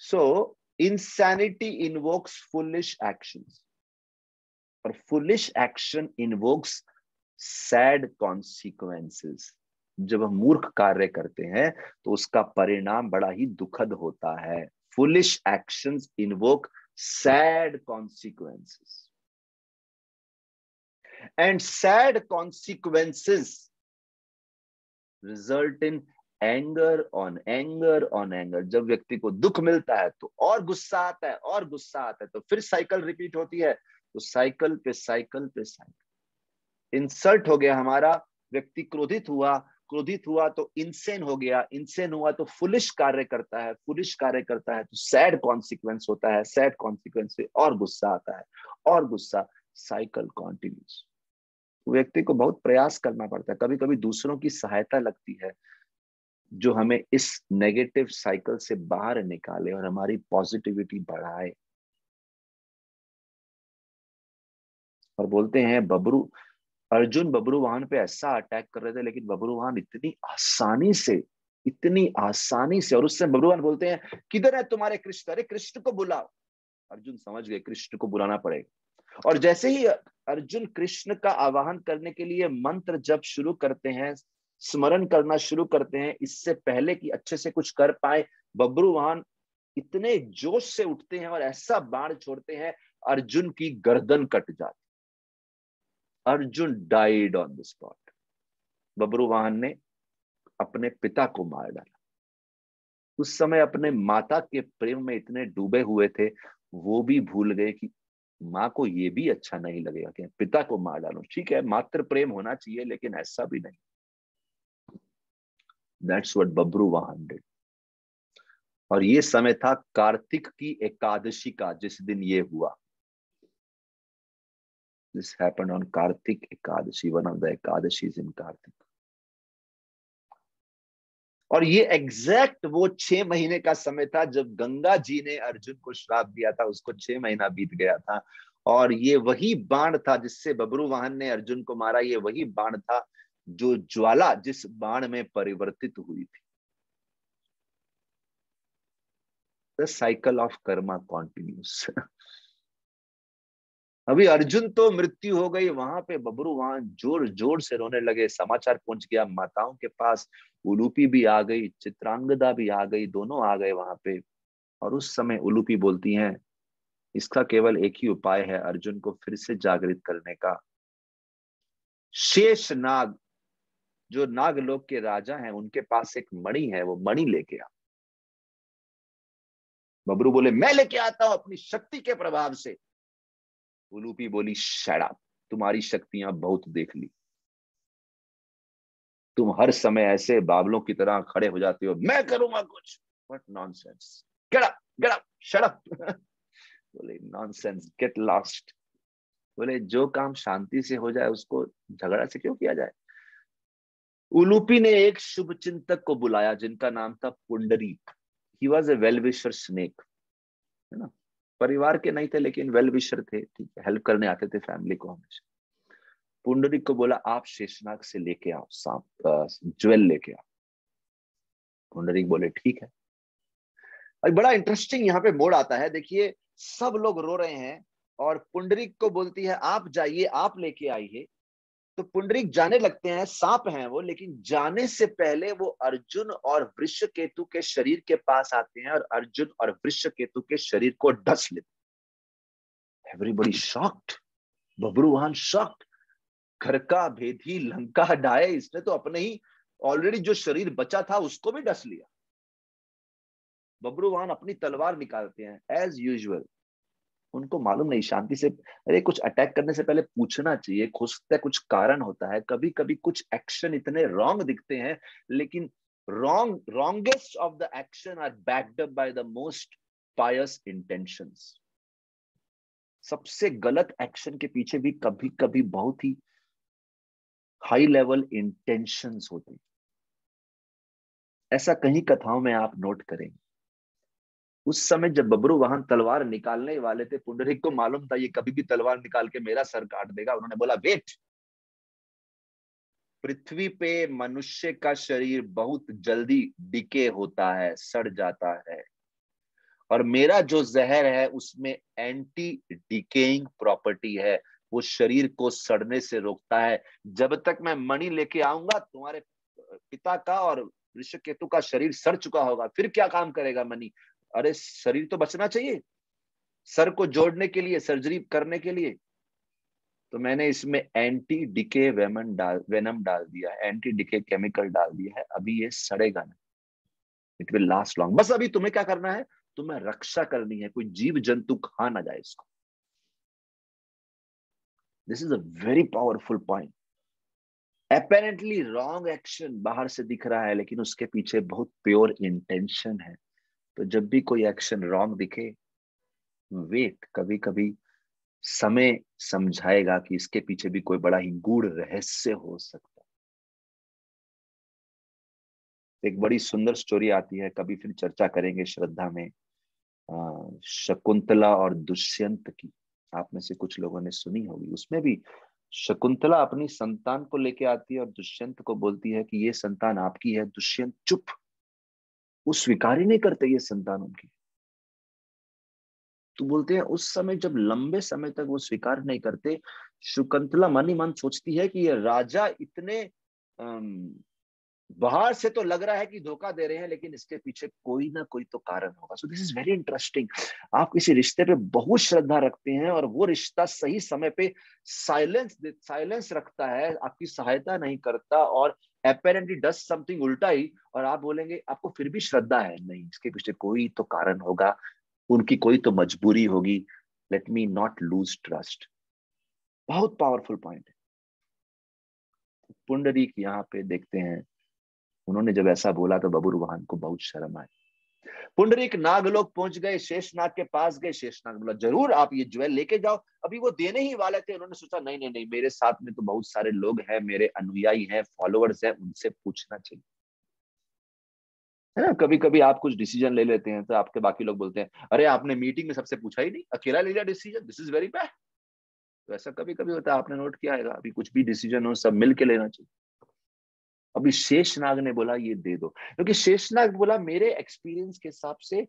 Speaker 1: सो इंसैनिटी इन्वोक्स फुलिश एक्शंस, और foolish action invokes sad consequences. जब हम मूर्ख कार्य करते हैं तो उसका परिणाम बड़ा ही दुखद होता है। Foolish actions invoke sad consequences, and sad consequences result in anger on anger on anger. जब व्यक्ति को दुख मिलता है तो और गुस्सा आता है, और गुस्सा आता है, तो फिर साइकिल रिपीट होती है, तो साइकिल पे साइकिल पे साइकिल। इंसल्ट हो गया हमारा, व्यक्ति क्रोधित हुआ, क्रोधित हुआ तो इंसेन हो गया, इंसेन हुआ तो फुलिश कार्य करता है, फुलिश कार्य करता है तो सैड कॉन्सिक्वेंस होता है, सैड कॉन्सिक्वेंस से और गुस्सा आता है, और गुस्सा, साइकिल कॉन्टिन्यूस। व्यक्ति को बहुत प्रयास करना पड़ता है, कभी कभी दूसरों की सहायता लगती है जो हमें इस नेगेटिव साइकिल से बाहर निकाले और हमारी पॉजिटिविटी बढ़ाए। और बोलते हैं बबरू, अर्जुन बब्रुवाहन पे ऐसा अटैक कर रहे थे, लेकिन बब्रुवाहन इतनी आसानी से, और उससे बब्रुवाहन बोलते हैं किधर है तुम्हारे कृष्ण, अरे कृष्ण को बुलाओ। अर्जुन समझ गए कृष्ण को बुलाना पड़ेगा, और जैसे ही अर्जुन कृष्ण का आवाहन करने के लिए मंत्र जब शुरू करते हैं, स्मरण करना शुरू करते हैं, इससे पहले कि अच्छे से कुछ कर पाए, बब्रुवाहन इतने जोश से उठते हैं और ऐसा बाण छोड़ते हैं, अर्जुन की गर्दन कट जाती। Arjun died on the spot. Babruvahan ने अपने पिता को मार डाला। उस समय अपने माता के प्रेम में इतने डूबे हुए थे, वो भी भूल गए कि माँ को ये भी अच्छा नहीं लगेगा कि पिता को मार डालो। ठीक है, मातृ प्रेम होना चाहिए, लेकिन ऐसा भी नहीं। That's what Babruvahan did. और ये समय था कार्तिक की एकादशी का, जिस दिन ये हुआ। This happened on Kartik Ekadashi, one of the Ekadashis in Kartik. और ये एग्जैक्ट वो 6 महीने का समय था जब गंगा जी ने अर्जुन को श्राप दिया था, उसको 6 महीना बीत गया था। और ये वही बाण था जिससे बब्रुवाहन ने अर्जुन को मारा, ये वही बाण था जो ज्वाला जिस बाण में परिवर्तित हुई थी। The cycle of Karma continuous. अभी अर्जुन तो मृत्यु हो गई, वहां पे बब्रुवाहन जोर जोर से रोने लगे, समाचार पहुंच गया माताओं के पास, उलूपी भी आ गई, चित्रांगदा भी आ गई, दोनों आ गए वहां पे। और उस समय उलूपी बोलती हैं इसका केवल एक ही उपाय है अर्जुन को फिर से जागृत करने का। शेष नाग, जो नागलोक के राजा हैं, उनके पास एक मणि है, वो मणि लेके आ। बबरू बोले मैं लेके आता हूं अपनी शक्ति के प्रभाव से। उलूपी बोली शट अप, तुम्हारी शक्तियां बहुत देख ली, तुम हर समय ऐसे बावलों की तरह खड़े हो जाते हो, मैं करूंगा कुछ। What nonsense, get up shut up. बोले नॉनसेंस, गेट लॉस्ट। बोले जो काम शांति से हो जाए उसको झगड़ा से क्यों किया जाए। उलूपी ने एक शुभ चिंतक को बुलाया जिनका नाम था Pundarik. He was a well wisher snake, है ना। परिवार के नहीं थे लेकिन वेल विशर थे, ठीक है, हेल्प करने आते थे फैमिली को हमेशा। पुंडरीक को बोला आप शेषनाग से लेके आओ सांप, ज्वेल लेके आओ। पुंडरीक बोले ठीक है। और बड़ा इंटरेस्टिंग यहाँ पे मोड़ आता है, देखिए सब लोग रो रहे हैं और पुंडरीक को बोलती है आप जाइए, आप लेके आइए। तो पुंडरीक जाने लगते हैं, सांप हैं वो, लेकिन जाने से पहले वो अर्जुन और वृषकेतु के शरीर के पास आते हैं और अर्जुन और वृषकेतु के शरीर को डस लेते हैं। Everybody shocked, Babruvahan shocked. घर का भेदी लंका ढाए, इसने तो अपने ही ऑलरेडी जो शरीर बचा था उसको भी डस लिया। बब्रुवाहन अपनी तलवार निकालते हैं एज यूजुअल। उनको मालूम नहीं, शांति से, अरे कुछ अटैक करने से पहले पूछना चाहिए, हो सकता है कुछ कारण होता है। कभी कभी कुछ एक्शन इतने रॉन्ग दिखते हैं, लेकिन wrongest of the action are backed up by the most pious intentions. सबसे गलत एक्शन के पीछे भी कभी कभी बहुत ही हाई लेवल इंटेंशंस होते हैं। ऐसा कहीं कथाओं में आप नोट करेंगे। उस समय जब बब्रुवाहन तलवार निकालने वाले थे, पुंडरीक को मालूम था ये कभी भी तलवार निकाल के मेरा सर काट देगा। उन्होंने बोला वेट, पृथ्वी पे मनुष्य का शरीर बहुत जल्दी डिके होता है, सड़ जाता है, और मेरा जो जहर है उसमें एंटी डिकेइंग प्रॉपर्टी है, वो शरीर को सड़ने से रोकता है। जब तक मैं मणि लेके आऊंगा, तुम्हारे पिता का और ऋषिकेतु का शरीर सड़ चुका होगा, फिर क्या काम करेगा मणि? अरे शरीर तो बचना चाहिए, सर को जोड़ने के लिए, सर्जरी करने के लिए। तो मैंने इसमें एंटी डिके वेनम डाल दिया है, एंटी डिके केमिकल डाल दिया है, अभी ये सड़ेगा नहीं, इट विल लास्ट लॉन्ग। बस अभी तुम्हें क्या करना है, तुम्हें रक्षा करनी है, कोई जीव जंतु खा ना जाए इसको। This is a very powerful point. Apparently wrong action बाहर से दिख रहा है, लेकिन उसके पीछे बहुत प्योर इंटेंशन है। तो जब भी कोई एक्शन रॉन्ग दिखे, वेट, कभी कभी समय समझाएगा कि इसके पीछे भी कोई बड़ा ही गूढ़ रहस्य हो सकता है। एक बड़ी सुंदर स्टोरी आती है, कभी फिर चर्चा करेंगे श्रद्धा में, शकुंतला और दुष्यंत की। आप में से कुछ लोगों ने सुनी होगी। उसमें भी शकुंतला अपनी संतान को लेके आती है और दुष्यंत को बोलती है कि ये संतान आपकी है। दुष्यंत चुप, वो स्वीकार ही नहीं करते ये संतान उनकी। तो बोलते हैं उस समय जब लंबे समय तक वो स्वीकार नहीं करते, शकुंतला मन ही मन सोचती है कि ये राजा इतने बाहर से तो लग रहा है कि धोखा दे रहे हैं, लेकिन इसके पीछे कोई ना कोई तो कारण होगा। So this is very interesting. आप किसी रिश्ते पे बहुत श्रद्धा रखते हैं और वो रिश्ता सही समय पे साइलेंस रखता है, आपकी सहायता नहीं करता, और अपेरेंटली डज समथिंग उल्टा ही, और आप बोलेंगे आपको फिर भी श्रद्धा है। नहीं, इसके पीछे कोई तो कारण होगा, उनकी कोई तो मजबूरी होगी। Let me not lose trust. बहुत पावरफुल पॉइंट है। पुंडरीक यहाँ पे देखते हैं, उन्होंने जब ऐसा बोला तो बब्रुवाहन को बहुत शर्म आई। पुंडरीक नागलोक पहुंच गए, शेषनाग के पास गए। शेषनाग बोला जरूर आप ये ज्वेल लेके जाओ। अभी वो देने ही वाले थे, उन्होंने सोचा नहीं नहीं नहीं, मेरे साथ में तो बहुत सारे लोग हैं, मेरे अनुयायी हैं, फॉलोअर्स हैं, उनसे पूछना चाहिए, है ना। कभी कभी आप कुछ डिसीजन ले लेते हैं तो आपके बाकी लोग बोलते हैं अरे आपने मीटिंग में सबसे पूछा ही नहीं, अकेला ले लिया decision, this is very bad. तो ऐसा कभी कभी होता है, आपने नोट किया है, अभी कुछ भी डिसीजन हो सब मिल के लेना चाहिए। अभी शेषनाग ने बोला ये दे दो, क्योंकि शेषनाग बोला मेरे एक्सपीरियंस के हिसाब से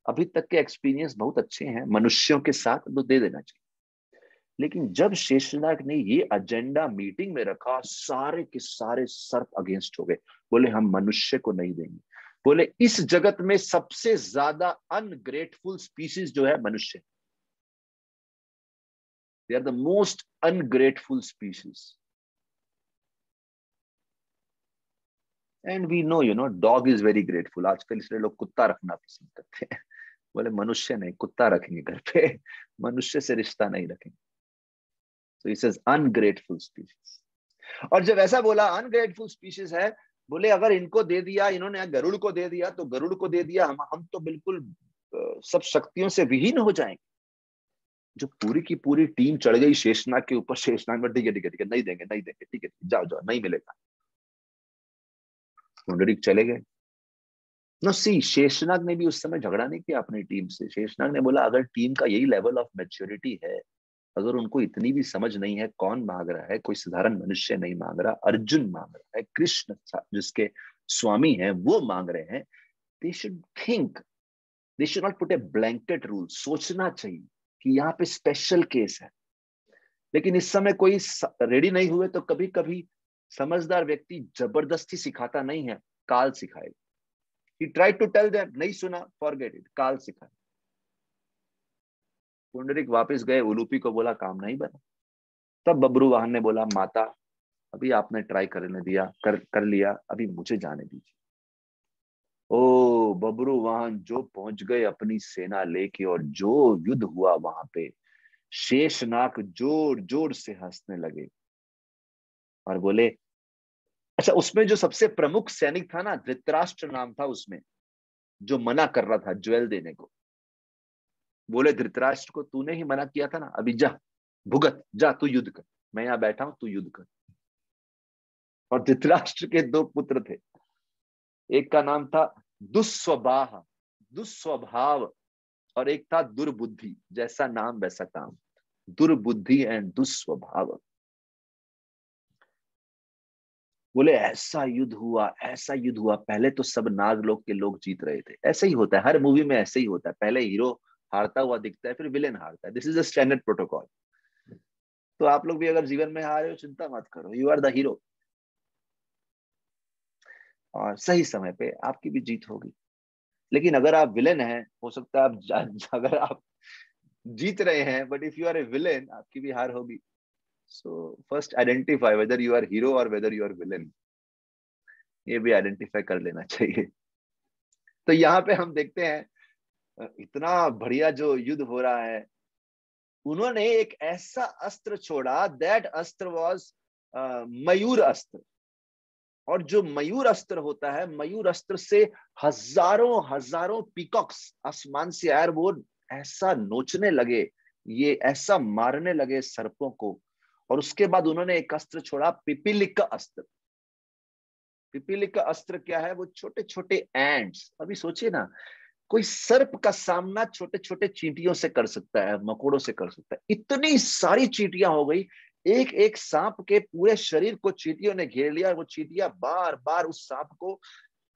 Speaker 1: अभी तक के एक्सपीरियंस बहुत अच्छे हैं मनुष्यों के साथ, तो दे देना चाहिए। लेकिन जब शेषनाग ने ये एजेंडा मीटिंग में रखा, सारे के सारे सर्प अगेंस्ट हो गए। बोले हम मनुष्य को नहीं देंगे। बोले इस जगत में सबसे ज्यादा अनग्रेटफुल स्पीसीज जो है मनुष्य, they are the most ungrateful species. And we know, you know, dog is very grateful. आजकल इसलिए लोग कुत्ता रखना पसंद करते हैं। बोले मनुष्य नहीं, कुत्ता रखेंगे घर पे, मनुष्य से रिश्ता नहीं रखेंगे। तो इट इज अनग्रेटफुल स्पीशीज। और जब ऐसा बोला अनग्रेटफुल स्पीशीज है, बोले अगर इनको दे दिया, इन्होंने गरुड़ को दे दिया तो गरुड़ को दे दिया, हम तो बिल्कुल सब शक्तियों से विहीन हो जाएंगे। जो पूरी की पूरी टीम चढ़ गई शेषनाग के ऊपर, शेषनाग में ठीक है ठीक है ठीक है, नहीं देंगे नहीं देंगे, ठीक है जाओ जाओ, नहीं मिलेगा। पुंडरीक चले गए। नो सी, शेषनाग ने भी उस समय झगड़ा नहीं किया अपनी टीम से। शेषनाग ने बोला अगर टीम का यही लेवल ऑफ मैच्योरिटी है, अगर उनको इतनी भी समझ नहीं है कौन मांग रहा है, कोई साधारण मनुष्य नहीं मांग रहा, अर्जुन मांग रहा है, कृष्ण जिसके स्वामी हैं वो मांग रहे हैं, they should think, they should not put A blanket rule. सोचना चाहिए कि यहाँ पे स्पेशल केस है। लेकिन इस समय कोई रेडी नहीं हुए तो कभी कभी समझदार व्यक्ति जबरदस्ती सिखाता नहीं है, काल सिखाएगा। He tried to tell them, नहीं सुना, forget it, काल सिखाए। पुंडरीक वापस गए, उलूपी को बोला काम नहीं बना। तब बब्रुवाहन ने बोला माता अभी आपने ट्राई करने दिया, कर लिया, अभी मुझे जाने दीजिए। ओ बब्रुवाहन जो पहुंच गए अपनी सेना लेके, और जो युद्ध हुआ वहां पे, शेषनाग जोर जोर से हंसने लगे और बोले, अच्छा उसमें जो सबसे प्रमुख सैनिक था ना, धृतराष्ट्र नाम था उसमें, जो मना कर रहा था ज्वेल देने को, बोले धृतराष्ट्र को तूने ही मना किया था ना, अभी जा भुगत, जा तू युद्ध कर, मैं यहां बैठा हूं, तू युद्ध कर। और धृतराष्ट्र के दो पुत्र थे, एक का नाम था दुस्वभाव, दुस्वभाव, और एक था दुर्बुद्धि, जैसा नाम वैसा काम, दुर्बुद्धि एंड दुस्वभाव। बोले ऐसा युद्ध हुआ, ऐसा युद्ध हुआ, पहले तो सब नागलोक के लोग जीत रहे थे। ऐसा ही होता है हर मूवी में, ऐसे ही होता है, पहले हीरो हारता हुआ दिखता है, फिर विलेन हारता है। This is a standard protocol. तो आप लोग भी अगर जीवन में हारे हो, चिंता मत करो, यू आर द हीरो, और सही समय पे आपकी भी जीत होगी। लेकिन अगर आप विलेन हैं, हो सकता है आप अगर आप जीत रहे हैं, but if you are a villain, आपकी भी हार होगी। So first identify whether you are hero और वेदर यू आर विलेन, ये भी आइडेंटिफाई कर लेना चाहिए। तो यहाँ पे हम देखते हैं इतना बढ़िया जो युद्ध हो रहा है, उन्होंने एक ऐसा अस्त्र छोड़ा, दैट अस्त्र वाज मयूर अस्त्र। और जो मयूर अस्त्र होता है, मयूर अस्त्र से हजारों हजारों पीकॉक्स आसमान से आए, वो ऐसा नोचने लगे, ये ऐसा मारने लगे सर्पों को। और उसके बाद उन्होंने एक अस्त्र छोड़ा, पिपीलिका अस्त्र। पिपीलिका अस्त्र क्या है? वो छोटे छोटे एंड्स। अभी सोचिए ना, कोई सर्प का सामना छोटे छोटे चींटियों से कर सकता है, मकोड़ों से कर सकता है, इतनी सारी चींटियां हो गई, एक एक सांप के पूरे शरीर को चींटियों ने घेर लिया, और वो चींटियां बार बार उस सांप को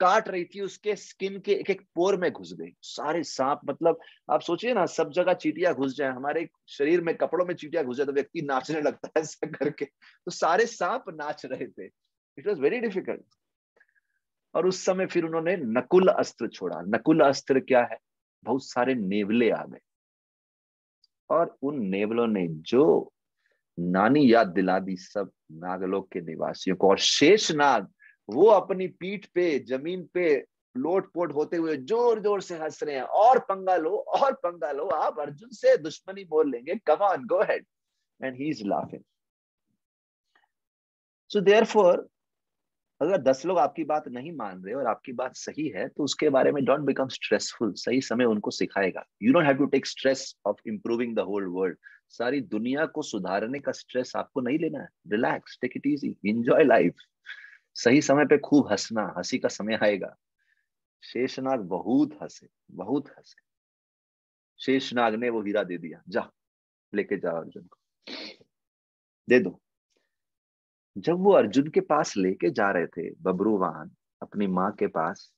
Speaker 1: काट रही थी, उसके स्किन के एक एक पोर में घुस गई सारे सांप। मतलब आप सोचिए ना, सब जगह चींटियां घुस जाए, हमारे शरीर में, कपड़ों में चींटियां घुस जाए तो व्यक्ति नाचने लगता है ऐसा करके, तो सारे सांप नाच रहे थे। It was very difficult. और उस समय फिर उन्होंने नकुल अस्त्र छोड़ा। नकुल अस्त्र क्या है? बहुत सारे नेवले आ गए, और उन नेवलों ने जो नानी याद दिला दी सब नागलोक के निवासियों को। और शेष नाग वो अपनी पीठ पे जमीन पे लोटपोट होते हुए जोर जोर से हंस रहे हैं, और पंगा लो, और पंगा लो, आप अर्जुन से दुश्मनी मोल लेंगे, come on go ahead. And he is laughing. So therefore अगर 10 लोग आपकी बात नहीं मान रहे और आपकी बात सही है, तो उसके बारे में डोंट बिकम स्ट्रेसफुल। सही समय उनको सिखाएगा। You don't have to take stress of improving the whole world. सारी दुनिया को सुधारने का स्ट्रेस आपको नहीं लेना है। Relax, take it easy, enjoy life. सही समय पे खूब हंसना, हंसी का समय आएगा। शेषनाग बहुत हंसे, बहुत हंसे। शेषनाग ने वो हीरा दे दिया, जा लेके जाओ अर्जुन को, दे दो। जब वो अर्जुन के पास लेके जा रहे थे, बब्रुवाहन अपनी माँ के पास,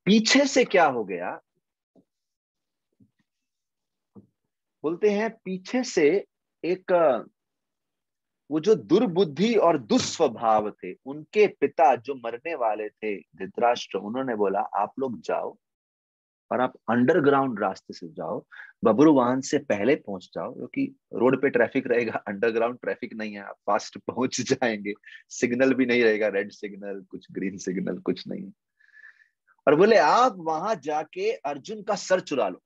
Speaker 1: पीछे से क्या हो गया, बोलते हैं पीछे से एक वो जो दुर्बुद्धि और दुस्वभाव थे, उनके पिता जो मरने वाले थे धृतराष्ट्र, उन्होंने बोला आप लोग जाओ और आप अंडरग्राउंड रास्ते से जाओ, बब्रुवाहन से पहले पहुंच जाओ, क्योंकि रोड पे ट्रैफिक रहेगा, अंडरग्राउंड ट्रैफिक नहीं है, आप फास्ट पहुंच जाएंगे। सिग्नल भी नहीं रहेगा, रेड सिग्नल, कुछ ग्रीन सिग्नल, कुछ नहीं। और बोले आप वहां जाके अर्जुन का सर चुरा लो।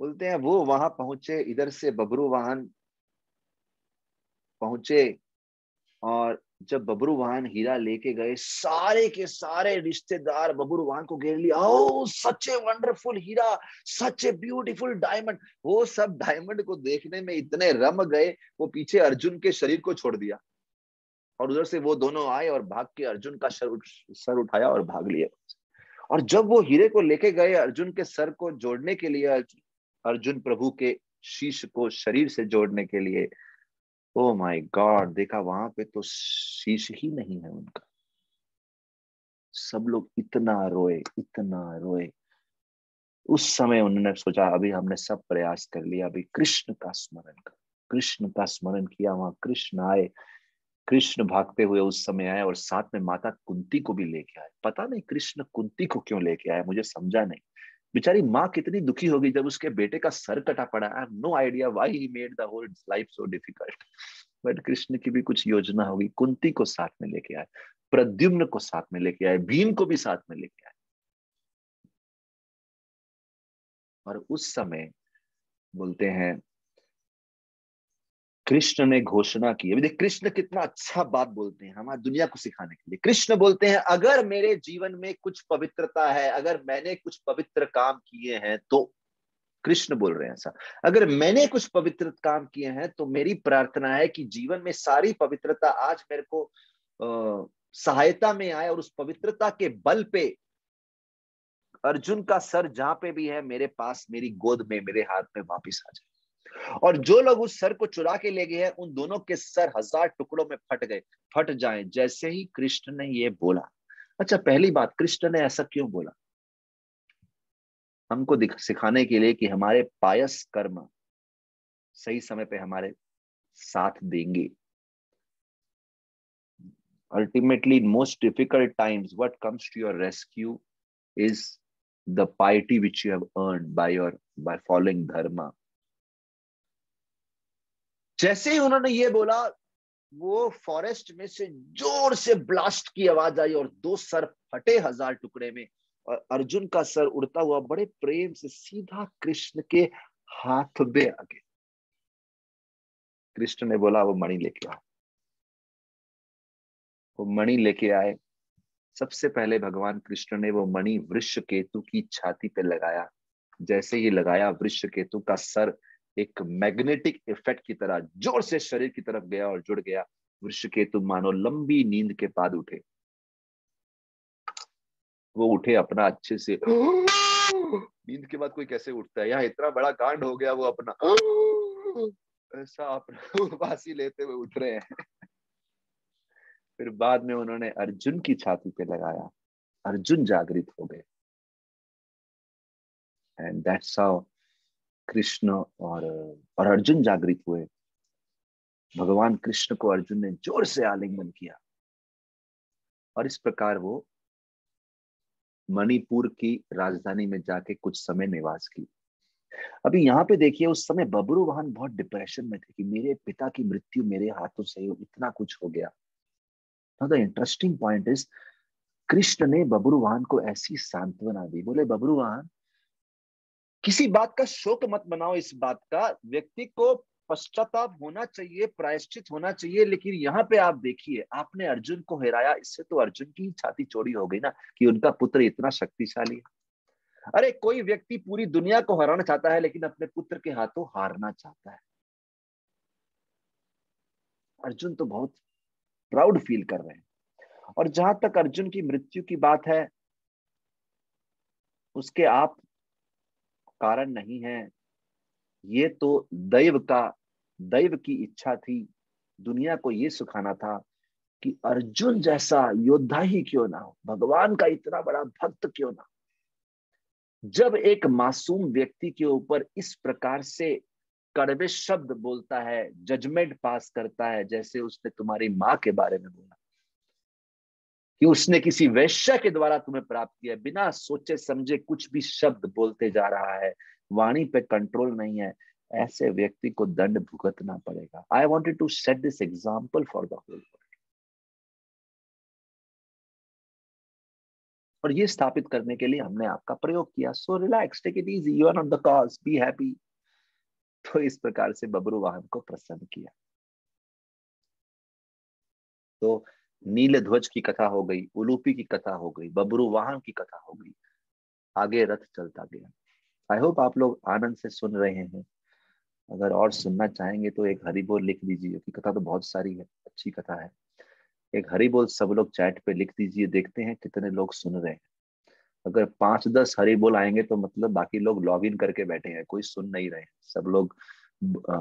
Speaker 1: बोलते हैं वो वहां पहुंचे, इधर से बब्रुवाहन पहुंचे, और जब बब्रुवाहन हीरा लेके गए, सारे के सारे रिश्तेदार बब्रुवाहन को घेर लिया। Oh such a wonderful hira, such a beautiful diamond. वो सब डायमंड को देखने में इतने रम गए, वो पीछे अर्जुन के शरीर को छोड़ दिया। और उधर से वो दोनों आए और भाग के अर्जुन का सर उठाया और भाग लिए। और जब वो हीरे को लेके गए अर्जुन के सर को जोड़ने के लिए, अर्जुन प्रभु के शीश को शरीर से जोड़ने के लिए, ओ माय गॉड, देखा वहां पे तो शीश ही नहीं है उनका। सब लोग इतना रोए, इतना रोए। उस समय उन्होंने सोचा अभी हमने सब प्रयास कर लिया, अभी कृष्ण का स्मरण कर। कृष्ण का स्मरण किया, वहां कृष्ण आए। कृष्ण भागते हुए उस समय आए और साथ में माता कुंती को भी लेके आए। पता नहीं कृष्ण कुंती को क्यों लेके आए, मुझे समझा नहीं। बेचारी माँ कितनी दुखी होगी जब उसके बेटे का सर कटा पड़ा। I have no idea why he made the whole life so difficult. But Krishna की भी कुछ योजना होगी। कुंती को साथ में लेके आए, प्रद्युम्न को साथ में लेके आए, भीम को भी साथ में लेके आए। और उस समय बोलते हैं कृष्ण ने घोषणा की। अभी देख कृष्ण कितना अच्छा बात बोलते हैं हमारी दुनिया को सिखाने के लिए। कृष्ण बोलते हैं अगर मेरे जीवन में कुछ पवित्रता है, अगर मैंने कुछ पवित्र काम किए हैं, तो कृष्ण बोल रहे हैं ऐसा, अगर मैंने कुछ पवित्र काम किए हैं तो मेरी प्रार्थना है कि जीवन में सारी पवित्रता आज मेरे को सहायता में आए, और उस पवित्रता के बल पे अर्जुन का सर जहां पे भी है मेरे पास, मेरी गोद में, मेरे हाथ में वापिस आ जाए। और जो लोग उस सर को चुरा के ले गए हैं उन दोनों के सर 1000 टुकड़ों में फट जाएं, जैसे ही कृष्ण ने ये बोला। अच्छा, पहली बात, कृष्ण ने ऐसा क्यों बोला? हमको सिखाने के लिए कि हमारे पायस कर्म सही समय पे हमारे साथ देंगे। Ultimately, in most difficult times, what comes to your rescue is the piety which you have earned by following dharma. जैसे ही उन्होंने ये बोला, वो फॉरेस्ट में से जोर से ब्लास्ट की आवाज आई और दो सर फटे 1000 टुकड़े में, और अर्जुन का सर उड़ता हुआ बड़े प्रेम से सीधा कृष्ण के हाथ में आ गया। कृष्ण ने बोला वो मणि लेके आ। वो मणि लेके आए। सबसे पहले भगवान कृष्ण ने वो मणि वृषकेतु की छाती पे लगाया। जैसे ही लगाया, वृषकेतु का सर एक मैग्नेटिक इफेक्ट की तरह जोर से शरीर की तरफ गया और जुड़ गया। वृषकेतु मानो लंबी नींद के बाद उठे। वो उठे अपना अच्छे से, नींद के बाद कोई कैसे उठता है, यहाँ इतना बड़ा कांड हो गया, वो अपना ऐसा अपना उबासी लेते हुए उठ रहे हैं। फिर बाद में उन्होंने अर्जुन की छाती पे लगाया। अर्जुन जागृत हो गए। एंड दैट्स हाउ कृष्ण और अर्जुन जागृत हुए। भगवान कृष्ण को अर्जुन ने जोर से आलिंगन किया और इस प्रकार वो मणिपुर की राजधानी में जाके कुछ समय निवास की। अभी यहाँ पे देखिए, उस समय बब्रुवाहन बहुत डिप्रेशन में थे कि मेरे पिता की मृत्यु मेरे हाथों से इतना कुछ हो गया। Now the interesting point is, Krishna ने बब्रुवाहन को ऐसी सांत्वना दी। बोले बब्रुवाहन, किसी बात का शोक मत मनाओ। इस बात का व्यक्ति को पश्चाताप होना चाहिए, प्रायश्चित होना चाहिए, लेकिन यहाँ पे आप देखिए, आपने अर्जुन को हराया, इससे तो अर्जुन की छाती चौड़ी हो गई ना कि उनका पुत्र इतना शक्तिशाली है। अरे कोई व्यक्ति पूरी दुनिया को हराना चाहता है लेकिन अपने पुत्र के हाथों हारना चाहता है। अर्जुन तो बहुत प्राउड फील कर रहे हैं। और जहां तक अर्जुन की मृत्यु की बात है, उसके आप कारण नहीं है। ये तो दैव की इच्छा थी। दुनिया को ये सिखाना था कि अर्जुन जैसा योद्धा ही क्यों ना हो, भगवान का इतना बड़ा भक्त क्यों ना हो। जब एक मासूम व्यक्ति के ऊपर इस प्रकार से कड़वे शब्द बोलता है, जजमेंट पास करता है, जैसे उसने तुम्हारी माँ के बारे में बोला कि उसने किसी वैश्य के द्वारा तुम्हें प्राप्त किया, बिना सोचे समझे कुछ भी शब्द बोलते जा रहा है, वाणी पे कंट्रोल नहीं है, ऐसे व्यक्ति को दंड भुगतना पड़ेगा। I wanted to set this example for the whole world. और ये स्थापित करने के लिए हमने आपका प्रयोग किया। So relax, take it easy, you are on the cause, be happy. तो इस प्रकार से बब्रुवाहन को प्रसन्न किया। तो नील ध्वज की कथा हो गई, उलूपी की कथा हो गई, बब्रुवाहन की कथा हो गई, आगे रथ चलता गया। आई होप आप लोग आनंद से सुन रहे हैं। अगर और सुनना चाहेंगे तो एक हरि बोल लिख दीजिए, क्योंकि कथा तो बहुत सारी है, अच्छी कथा है। एक हरि बोल सब लोग चैट पे लिख दीजिए, देखते हैं कितने लोग सुन रहे हैं। अगर 5-10 हरि बोल आएंगे तो मतलब बाकी लोग लॉग इन करके बैठे हैं, कोई सुन नहीं रहे हैं, सब लोग अ,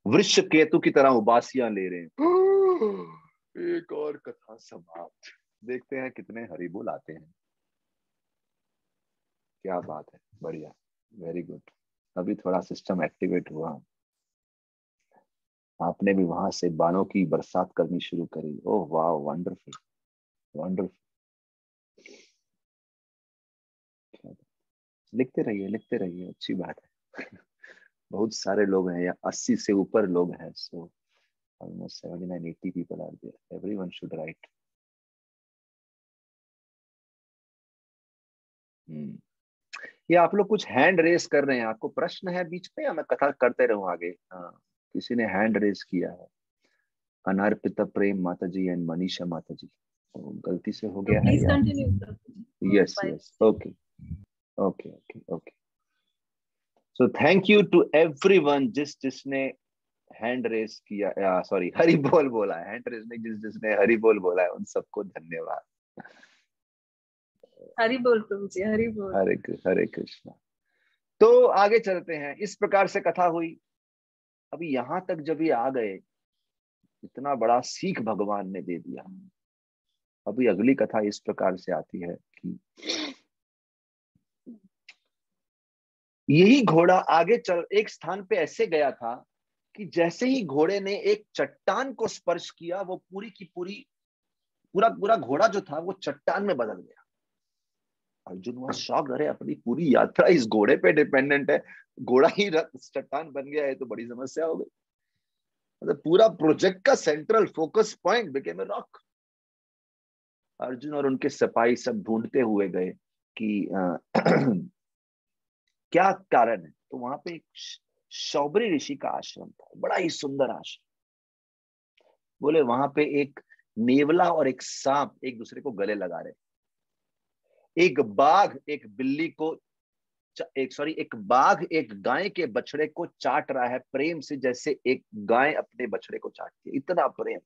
Speaker 1: वृक्ष केतु की तरह उबासियां ले रहे हैं। एक और कथा समाप्त। देखते हैं कितने हरि बोल आते हैं। क्या बात है, बढ़िया, वेरी गुड। अभी थोड़ा सिस्टम एक्टिवेट हुआ, आपने भी वहां से बाणों की बरसात करनी शुरू करी। ओह वाह, वंडरफुल वंडरफुल। लिखते रहिए, अच्छी बात है। बहुत सारे लोग हैं, या 80 से ऊपर लोग हैं। So almost 79-80 people are there, everyone should right. ये आप लोग कुछ हैंड रेस कर रहे हैं, आपको प्रश्न है बीच में, या मैं कथा करते रहूं आगे? हाँ, किसी ने हैंड रेस किया है। अनर्पित प्रेम माता जी एंड मनीषा माता जी, तो गलती से हो गया है
Speaker 2: प्लीज
Speaker 1: या?
Speaker 2: Continue.
Speaker 1: Yes yes, okay okay okay okay. So thank you to everyone जिसने हैंड रेस किया, सॉरी हरि बोल बोला है, हैंड रेस नहीं, जिसने हरि बोल बोला है, उन सबको धन्यवाद।
Speaker 2: हरि बोल प्रभु जी, हरि बोल।
Speaker 1: हरे कृष्णा। तो आगे चलते हैं। इस प्रकार से कथा हुई। अभी यहां तक जब ये आ गए, इतना बड़ा सीख भगवान ने दे दिया। अभी अगली कथा इस प्रकार से आती है कि यही घोड़ा आगे चल एक स्थान पे ऐसे गया था कि जैसे ही घोड़े ने एक चट्टान को स्पर्श किया, वो पूरी की पूरी पूरा पूरा घोड़ा जो था वो चट्टान में बदल गया। अर्जुन वहां शॉक, अरे अपनी पूरी यात्रा इस घोड़े पे डिपेंडेंट है, घोड़ा ही चट्टान बन गया है तो बड़ी समस्या हो गई। मतलब पूरा प्रोजेक्ट का central focus point became a rock. Arjun और उनके सिपाही सब ढूंढते हुए गए कि क्या कारण है। तो वहां पे एक शौबरी ऋषि का आश्रम था, बड़ा ही सुंदर आश्रम। बोले वहां पे एक नेवला और एक सांप एक दूसरे को गले लगा रहे। एक बाघ एक बिल्ली को एक बाघ एक गाय के बछड़े को चाट रहा है प्रेम से, जैसे एक गाय अपने बछड़े को चाटती है, इतना प्रेम।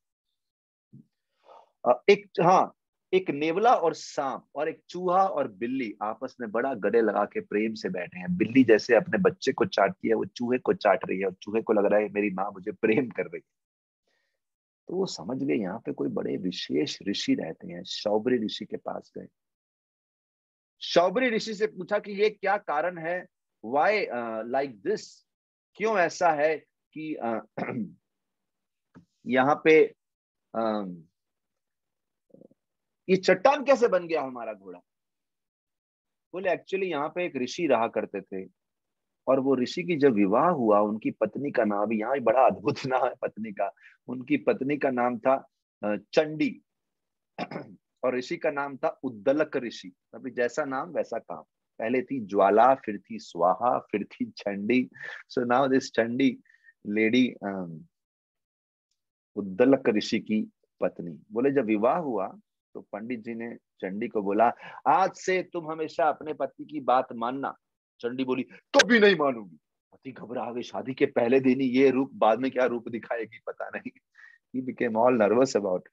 Speaker 1: एक नेवला और सांप और एक चूहा और बिल्ली आपस में बड़ा गले लगा के प्रेम से बैठे हैं। बिल्ली जैसे अपने बच्चे को चाटती है, वो चूहे को चाट रही है, और चूहे को लग रहा है मेरी माँ मुझे प्रेम कर रही है। तो वो समझ गए यहाँ पे कोई बड़े विशेष ऋषि रहते हैं। शौबरी ऋषि के पास गए। शौबरी ऋषि से पूछा कि ये क्या कारण है, वाई लाइक दिस, क्यों ऐसा है कि यहाँ पे ये चट्टान कैसे बन गया हमारा घोड़ा। बोले एक्चुअली यहाँ पे एक ऋषि रहा करते थे, और वो ऋषि की जब विवाह हुआ, उनकी पत्नी का नाम, यहाँ बड़ा अद्भुत नाम है पत्नी का, उनकी पत्नी का नाम था चंडी, और ऋषि का नाम था उद्दलक ऋषि। अभी जैसा नाम वैसा काम। पहले थी ज्वाला, फिर थी स्वाहा, फिर थी Chandi. So now this Chandi lady Uddalaka Rishi की पत्नी। बोले जब विवाह हुआ तो पंडित जी ने चंडी को बोला, आज से तुम हमेशा अपने पति की बात मानना। चंडी बोली, कभी नहीं मानूंगी। पति घबरा गए, शादी के पहले दिन ही ये रूप, बाद में क्या रूप दिखाएगी पता नहीं। He became all nervous about.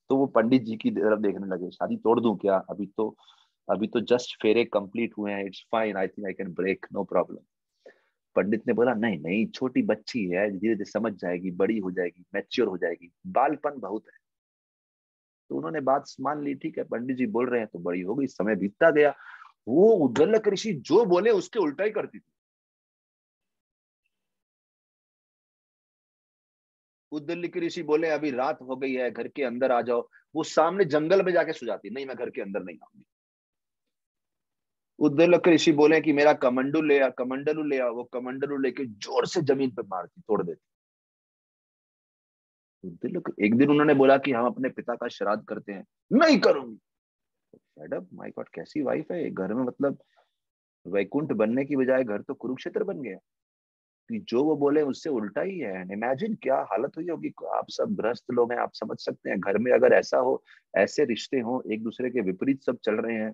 Speaker 1: तो वो पंडित जी की तरफ देखने लगे, शादी तोड़ दूं क्या, अभी तो जस्ट फेरे कंप्लीट हुए हैं, it's fine, I think I can break, no problem. पंडित ने बोला, नहीं नहीं, छोटी बच्ची है, धीरे धीरे समझ जाएगी, बड़ी हो जाएगी, मैच्योर हो जाएगी, बालपन बहुत है। तो उन्होंने बात मान ली, ठीक है पंडित जी बोल रहे हैं तो बड़ी हो गई। समय बीतता गया। वो उद्दलक ऋषि जो बोले उसके उल्टा ही करती थी। उद्दलक ऋषि बोले अभी रात हो गई है, घर के अंदर आ जाओ, वो सामने जंगल में जाके सो जाती, नहीं मैं घर के अंदर नहीं आऊंगी। उद्दलक ऋषि बोले कि मेरा कमंडलू ले आओ, वो कमंडलू लेके जोर से जमीन पे मारती, तोड़ देती। एक दिन उन्होंने बोला कि हम अपने पिता का श्राद्ध करते हैं, नहीं करूंगी। मैडम माय गॉड, कैसी वाइफ है घर में, मतलब वैकुंठ बनने की बजाय घर तो कुरुक्षेत्र बन गया। कि जो वो बोले उससे उल्टा ही है। इमेजिन क्या हालत हुई होगी। आप सब गृहस्थ लोग हैं, आप समझ सकते हैं, घर में अगर ऐसा हो, ऐसे रिश्ते हो, एक दूसरे के विपरीत सब चल रहे हैं,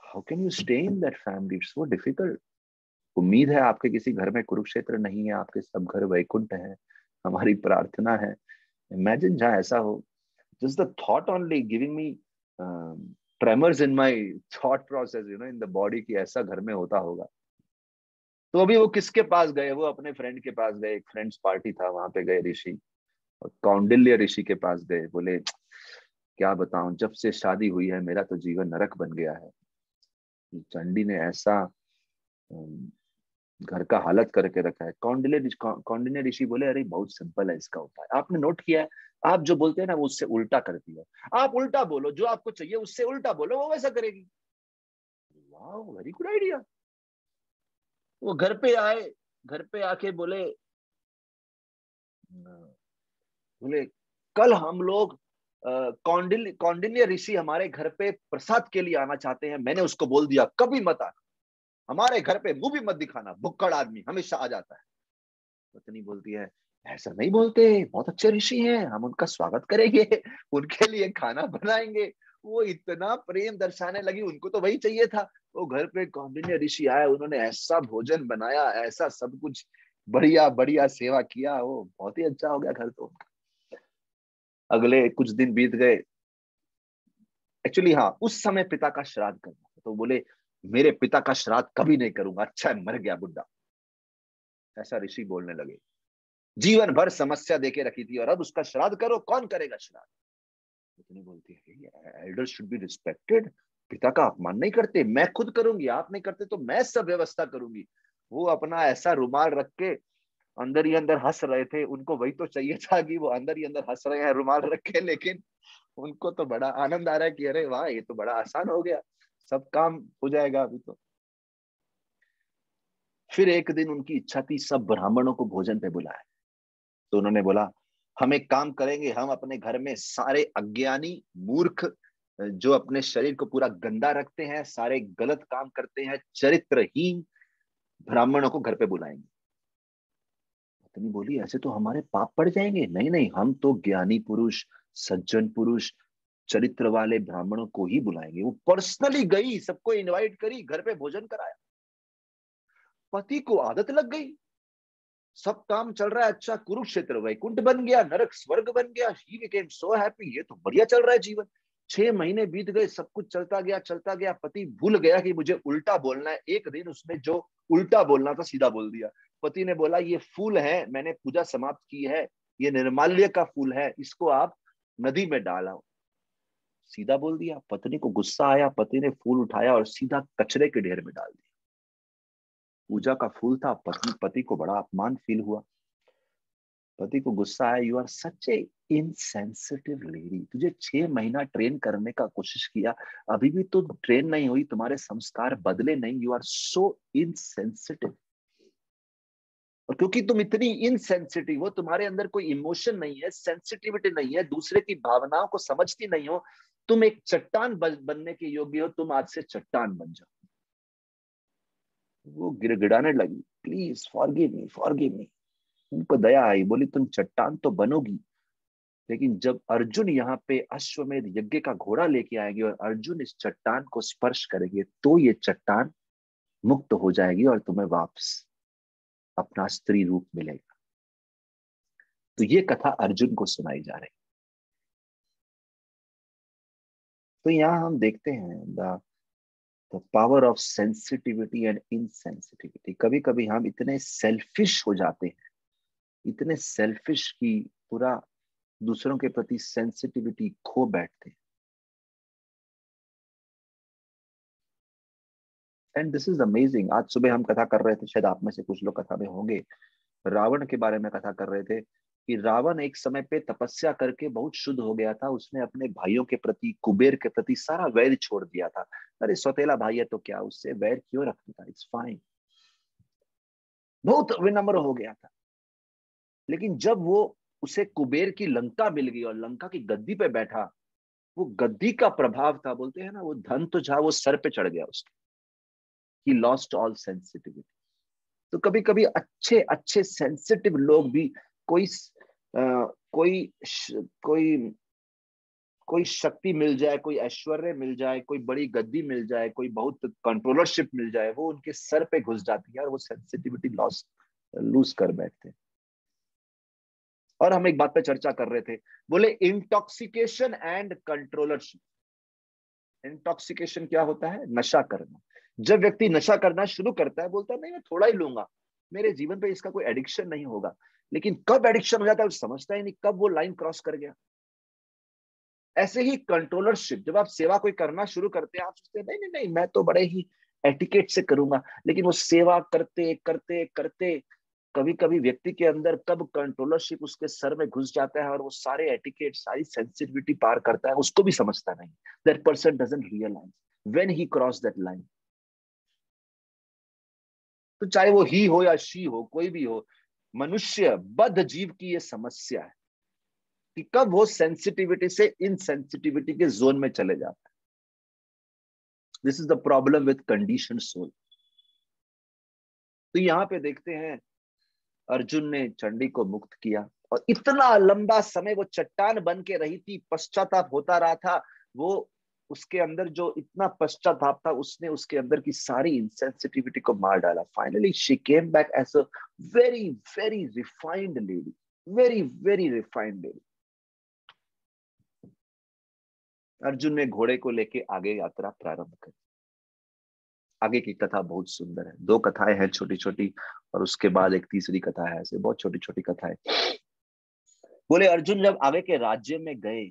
Speaker 1: how can you stay in that family, it's so difficult. उम्मीद है आपके किसी घर में कुरुक्षेत्र नहीं है, आपके सब घर वैकुंठ है, हमारी प्रार्थना है। इमेजिन जहाँ ऐसा हो। just the thought only giving me tremors in my thought process, in the body कि ऐसा घर में होता होगा। तो अभी वो किसके पास गए, वो अपने फ्रेंड के पास गए, एक फ्रेंड्स पार्टी था, वहां पे गए ऋषि, और कौंडिल्य ऋषि के पास गए। बोले क्या बताऊं, जब से शादी हुई है मेरा तो जीवन नरक बन गया है। चंडी ने ऐसा घर का हालत करके रखा है। कौंडिन्य ऋषि बोले अरे बहुत सिंपल है इसका उपाय, आपने नोट किया है, आप जो बोलते हैं ना वो उससे उल्टा करती है। आप उल्टा बोलो, जो आपको चाहिए उससे उल्टा बोलो, वो वैसा करेगी। वाह, वेरी गुड आइडिया। वो घर पे आए, घर पे आके बोले बोले कल हम लोग कौंडिन्य ऋषि हमारे घर पे प्रसाद के लिए आना चाहते हैं। मैंने उसको बोल दिया कभी मत आना, हमारे घर पे मुंह भी मत दिखाना, भुक्कड़ आदमी हमेशा आ जाता है। पत्नी बोलती है ऐसा नहीं बोलते, बहुत अच्छे ऋषि हैं, हम उनका स्वागत करेंगे, उनके लिए खाना बनाएंगे। वो इतना प्रेम दर्शाने लगी, उनको तो वही चाहिए था। वो घर पे कौंडिन्य ऋषि आए, उन्होंने ऐसा भोजन बनाया, ऐसा सब कुछ बढ़िया बढ़िया सेवा किया, वो बहुत ही अच्छा हो गया घर तो। अगले कुछ दिन बीत गए। एक्चुअली हाँ, उस समय पिता का श्राद्ध करना था, तो बोले मेरे पिता का श्राद्ध कभी नहीं करूंगा, अच्छा है मर गया बुड्ढा, ऐसा ऋषि बोलने लगे। जीवन भर समस्या देके रखी थी और अब उसका श्राद्ध करो, कौन करेगा श्राद्ध। इतनी बोलती है एल्डर शुड बी रिस्पेक्टेड, पिता का अपमान नहीं करते, मैं खुद करूंगी, आप नहीं करते तो मैं सब व्यवस्था करूंगी। वो अपना ऐसा रुमाल रख के अंदर ही अंदर हंस रहे थे, उनको वही तो चाहिए था कि वो अंदर ही अंदर हंस रहे हैं रुमाल रख के, लेकिन उनको तो बड़ा आनंद आ रहा है कि अरे वाह ये तो बड़ा आसान हो गया, सब काम हो जाएगा अभी तो। फिर एक दिन उनकी इच्छा थी सब ब्राह्मणों को भोजन पे बुलाए। तो उन्होंने बोला हम एक काम करेंगे, हम अपने घर में सारे अज्ञानी मूर्ख जो अपने शरीर को पूरा गंदा रखते हैं, सारे गलत काम करते हैं, चरित्रहीन ब्राह्मणों को घर पे बुलाएंगे। पत्नी बोली ऐसे तो हमारे पाप पड़ जाएंगे। नहीं नहीं, हम तो ज्ञानी पुरुष, सज्जन पुरुष, चरित्र वाले ब्राह्मणों को ही बुलाएंगे। वो पर्सनली गई, सबको इनवाइट करी, घर पे भोजन कराया। पति को आदत लग गई, सब काम चल रहा है अच्छा, कुरुक्षेत्र वैकुंठ बन गया, नरक स्वर्ग बन गया, ही बिकेम सो हैप्पी, ये तो बढ़िया चल रहा है जीवन। 6 महीने बीत गए, सब कुछ चलता गया चलता गया। पति भूल गया कि मुझे उल्टा बोलना है। एक दिन उसने जो उल्टा बोलना था सीधा बोल दिया। पति ने बोला ये फूल है, मैंने पूजा समाप्त की है, ये निर्माल्य का फूल है, इसको आप नदी में डालो। सीधा बोल दिया। पत्नी को गुस्सा आया, पति ने फूल उठाया और सीधा कचरे के ढेर में डाल दिया। पूजा का फूल था। पति को बड़ा अपमान फील हुआ। पति को गुस्सा आया, you are such a insensitive lady, तुझे 6 महीना ट्रेन करने का कोशिश किया, अभी भी तुम ट्रेन नहीं हुई, तुम्हारे संस्कार बदले नहीं, यू आर सो इनसेंसिटिव। और क्योंकि तुम इतनी इनसेंसिटिव हो, तुम्हारे अंदर कोई इमोशन नहीं है, सेंसिटिविटी नहीं है, दूसरे की भावनाओं को समझती नहीं हो, तुम एक चट्टान बनने के योग्य हो, तुम आज से चट्टान बन जाओ। वो गिड़गिड़ाने लगी, please forgive me forgive me. उनको दया आई, बोली तुम चट्टान तो बनोगी, लेकिन जब अर्जुन यहाँ पे अश्वमेध यज्ञ का घोड़ा लेके आएंगे और अर्जुन इस चट्टान को स्पर्श करेंगे तो ये चट्टान मुक्त हो जाएगी और तुम्हें वापस अपना स्त्री रूप मिलेगा। तो ये कथा अर्जुन को सुनाई जा रही। तो यहाँ हम देखते हैं the power of sensitivity and insensitivity. कभी कभी हम इतने सेल्फिश हो जाते हैं, इतने सेल्फिश की पूरा दूसरों के प्रति सेंसिटिविटी खो बैठते हैं। And this is amazing. आज सुबह हम कथा कर रहे थे, शायद आप में से कुछ लोग कथा में होंगे, रावण के बारे में कथा कर रहे थे कि रावण एक समय पे तपस्या करके बहुत शुद्ध हो गया था। उसने अपने भाइयों के प्रति, कुबेर के प्रति सारा वैर छोड़ दिया था। अरे सौतेला भाई है तो क्या, उससे वैर क्यों रखता था, इट्स फाइन, बहुत विनम्र हो गया था। लेकिन जब वो उसे कुबेर की लंका मिल गई और लंका की गद्दी पे बैठा, वो गद्दी का प्रभाव था, बोलते हैं ना वो धन तो जहां वो सर पे चढ़ गया उसके, ही लॉस्ट ऑल सेंसिटिविटी। तो कभी कभी अच्छे अच्छे सेंसिटिव लोग भी कोई कोई कोई कोई शक्ति मिल जाए, कोई ऐश्वर्य मिल जाए, कोई बड़ी गद्दी मिल जाए, कोई बहुत कंट्रोलरशिप मिल जाए, वो उनके सर पे घुस जाती है और वो सेंसिटिविटी लॉस लूज कर बैठते हैं। और हम एक बात पे चर्चा कर रहे थे, बोले इंटॉक्सिकेशन एंड कंट्रोलरशिप। इंटॉक्सिकेशन क्या होता है? नशा करना। जब व्यक्ति नशा करना शुरू करता है, बोलता है नहीं मैं थोड़ा ही लूंगा, मेरे जीवन पे इसका कोई एडिक्शन नहीं होगा, लेकिन कब एडिक्शन हो जाता है वो समझता ही नहीं, कब वो लाइन क्रॉस कर गया। ऐसे ही कंट्रोलरशिप, जब आप सेवा कोई करना शुरू करते हैं, आप सोचते हैं नहीं नहीं नहीं मैं तो बड़े ही एटिकेट से करूंगा, लेकिन वो सेवा करते करते करते कभी कभी व्यक्ति के अंदर कब कंट्रोलरशिप उसके सर में घुस जाता है और वो सारे एटिकेट, सारी सेंसिटिविटी पार करता है, उसको भी समझता नहीं। That person doesn't realize when he cross that line. तो चाहे वो ही हो या शी हो, कोई भी हो, मनुष्य बद्ध जीव की ये समस्या है कि कब वो सेंसिटिविटी से इनसेंसिटिविटी के जोन में चले जाता है। This is the problem with condition soul. तो यहां पे देखते हैं अर्जुन ने चंडी को मुक्त किया, और इतना लंबा समय वो चट्टान बन के रही थी, पश्चाताप होता रहा था, वो उसके अंदर जो इतना पश्चाताप था, उसने उसके अंदर की सारी इंसेंसिटिविटी को मार डाला। Finally she came back as a very very refined lady, very very refined lady. Arjun ने घोड़े को लेके आगे यात्रा प्रारंभ की। आगे की कथा बहुत सुंदर है, दो कथाएं हैं छोटी छोटी, और उसके बाद एक तीसरी कथा है, ऐसे बहुत छोटी छोटी कथाएं। बोले अर्जुन जब आगे के राज्य में गए,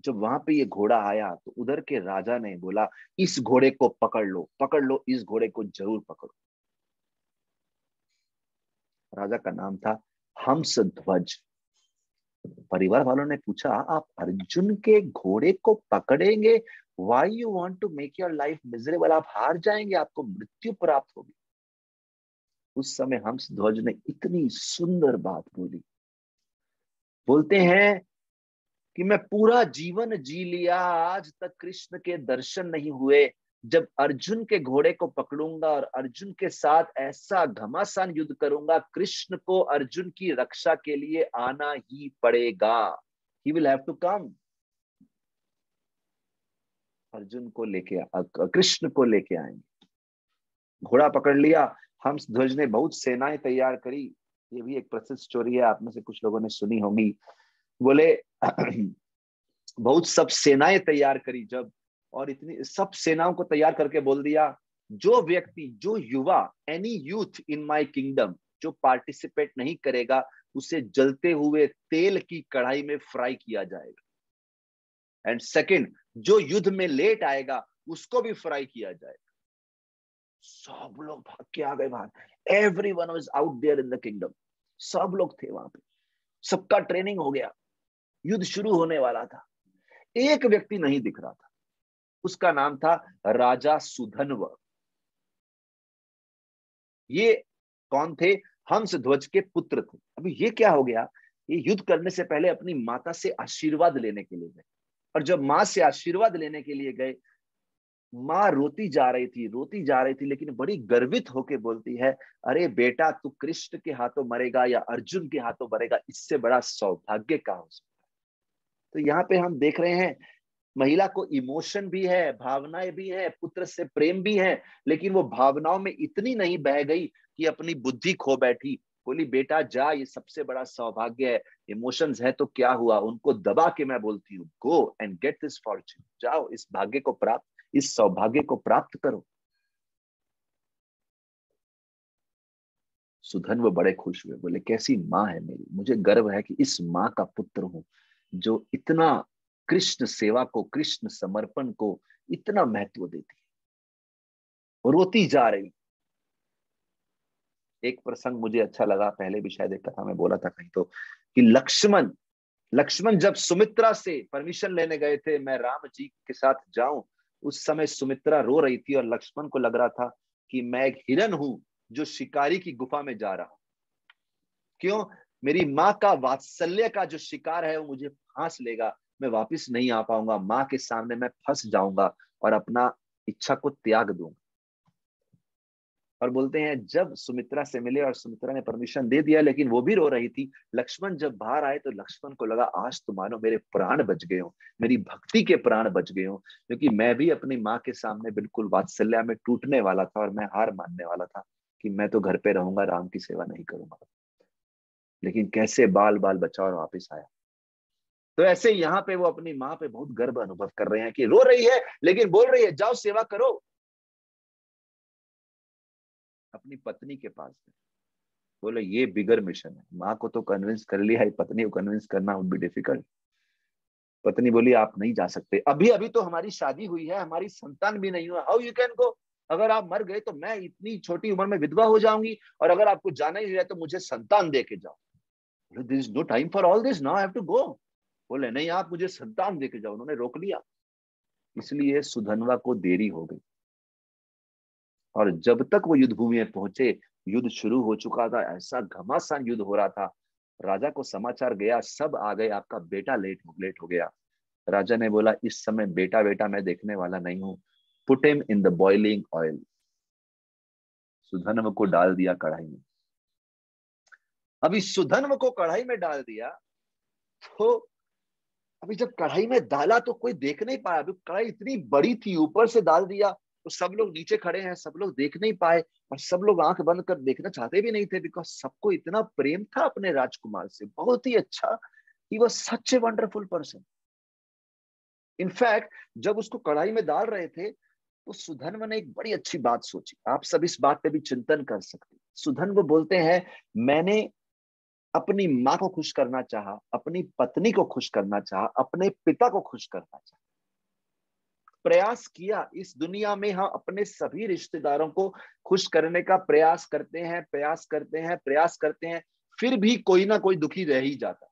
Speaker 1: जब वहां पे ये घोड़ा आया, तो उधर के राजा ने बोला इस घोड़े को पकड़ लो, पकड़ लो, इस घोड़े को जरूर पकड़ो। राजा का नाम था हंसध्वज। परिवार वालों ने पूछा आप अर्जुन के घोड़े को पकड़ेंगे? Why you want to make your life miserable? आप हार जाएंगे, आपको मृत्यु प्राप्त होगी। उस समय हंसध्वज ने इतनी सुंदर बात बोली। बोलते हैं कि मैं पूरा जीवन जी लिया, आज तक कृष्ण के दर्शन नहीं हुए। जब अर्जुन के घोड़े को पकड़ूंगा और अर्जुन के साथ ऐसा घमासान युद्ध करूंगा, कृष्ण को अर्जुन की रक्षा के लिए आना ही पड़ेगा। He will have to come. Arjun को लेके, कृष्ण को लेके आएंगे। घोड़ा पकड़ लिया। हंसध्वज ने बहुत सेनाएं तैयार करी। ये भी एक प्रसिद्ध स्टोरी है, आप में से कुछ लोगों ने सुनी होगी। बोले बहुत सब सेनाएं तैयार करी जब, और इतनी सब सेनाओं को तैयार करके बोल दिया जो व्यक्ति, जो युवा, any youth in my kingdom जो पार्टिसिपेट नहीं करेगा, उसे जलते हुए तेल की कढ़ाई में फ्राई किया जाएगा। एंड सेकंड, जो युद्ध में लेट आएगा उसको भी फ्राई किया जाएगा। सब लोग भाग के आ गए बाहर। Everyone was out there in the kingdom. सब लोग थे वहां पे, सबका ट्रेनिंग हो गया, युद्ध शुरू होने वाला था। एक व्यक्ति नहीं दिख रहा था, उसका नाम था राजा सुधन्व। ये कौन थे? हंसध्वज के पुत्र थे। अभी ये क्या हो गया, ये युद्ध करने से पहले अपनी माता से आशीर्वाद लेने के लिए गए, और जब माँ से आशीर्वाद लेने के लिए गए, माँ रोती जा रही थी, रोती जा रही थी, लेकिन बड़ी गर्वित होके बोलती है अरे बेटा, तू कृष्ण के हाथों मरेगा या अर्जुन के हाथों मरेगा, इससे बड़ा सौभाग्य का हो सकता है। तो यहाँ पे हम देख रहे हैं महिला को इमोशन भी है, भावनाएं भी है, पुत्र से प्रेम भी है, लेकिन वो भावनाओं में इतनी नहीं बह गई कि अपनी बुद्धि खो बैठी। बोली बेटा जा, ये सबसे बड़ा सौभाग्य है। इमोशंस है तो क्या हुआ, उनको दबा के मैं बोलती हूँ go and get this Fortune, जाओ इस भाग्य को प्राप्त, इस सौभाग्य को प्राप्त करो। सुधन वो बड़े खुश हुए, बोले कैसी माँ है मेरी, मुझे गर्व है कि इस माँ का पुत्र हूं जो इतना कृष्ण सेवा को, कृष्ण समर्पण को इतना महत्व देती है। रोती जा रही। एक प्रसंग मुझे अच्छा लगा, पहले भी शायद एक कथा में बोला था कहीं तो, कि लक्ष्मण लक्ष्मण जब सुमित्रा से परमिशन लेने गए थे मैं राम जी के साथ जाऊं, उस समय सुमित्रा रो रही थी और लक्ष्मण को लग रहा था कि मैं एक हिरन हूं जो शिकारी की गुफा में जा रहा हूं। क्यों? मेरी माँ का वात्सल्य का जो शिकार है वो मुझे फांस लेगा, मैं वापस नहीं आ पाऊंगा, माँ के सामने मैं फंस जाऊंगा और अपना इच्छा को त्याग दूंगा। और बोलते हैं जब सुमित्रा से मिले और सुमित्रा ने परमिशन दे दिया, लेकिन वो भी रो रही थी। लक्ष्मण जब बाहर आए तो लक्ष्मण को लगा आज तो मानो मेरे प्राण बच गए हो, मेरी भक्ति के प्राण बच गए हो, क्योंकि मैं भी अपनी माँ के सामने बिल्कुल वात्सल्य में टूटने वाला था और मैं हार मानने वाला था कि मैं तो घर पे रहूंगा, राम की सेवा नहीं करूंगा। लेकिन कैसे बाल बाल बचा और वापिस आया। तो ऐसे यहाँ पे वो अपनी माँ पे बहुत गर्व अनुभव कर रहे हैं कि रो रही है लेकिन बोल रही है जाओ सेवा करो। अपनी पत्नी के पास में बोले ये बिगर मिशन है। माँ को तो कन्विंस कर लिया है, पत्नी को कन्विंस करना वुड बी डिफिकल्ट। पत्नी बोली आप नहीं जा सकते, अभी अभी तो हमारी शादी हुई है, हमारी संतान भी नहीं हुआ, हाउ यू कैन गो। अगर आप मर गए तो मैं इतनी छोटी उम्र में विधवा हो जाऊंगी, और अगर आपको जाना ही है तो मुझे संतान दे के जाओ। This is no time for all this, now I have to go. बोले नहीं आप मुझे संतान दे के जाओ। उन्होंने रोक लिया। इसलिए सुधनवा को देरी हो गई, और जब तक वो युद्ध भूमि में पहुंचे युद्ध शुरू हो चुका था। ऐसा घमासान युद्ध हो रहा था। राजा को समाचार गया, सब आ गए, आपका बेटा लेट हो गया। राजा ने बोला इस समय बेटा बेटा मैं देखने वाला नहीं हूं, put him in the boiling oil. Sudhanva को डाल दिया कढ़ाई में। अभी सुधन्व को कढ़ाई में डाल दिया, तो अभी जब कढ़ाई में डाला तो कोई देख नहीं पाया। अभी कढ़ाई इतनी बड़ी थी, ऊपर से डाल दिया तो सब लोग नीचे खड़े हैं, सब लोग देख नहीं पाए, और सब लोग आंख बंद कर देखना चाहते भी नहीं थे, बिकॉज सबको इतना प्रेम था अपने राजकुमार से, बहुत ही अच्छा। He was such a wonderful person. In fact जब उसको कढ़ाई में डाल रहे थे तो सुधन्व ने एक बड़ी अच्छी बात सोची। आप सब इस बात पे भी चिंतन कर सकते हैं। सुधन्व बोलते हैं मैंने अपनी माँ को खुश करना चाहा, अपनी पत्नी को खुश करना चाहा, अपने पिता को खुश करना चाहा, प्रयास किया। इस दुनिया में हम अपने सभी रिश्तेदारों को खुश करने का प्रयास करते हैं, प्रयास करते हैं, फिर भी कोई ना कोई दुखी रह ही जाता।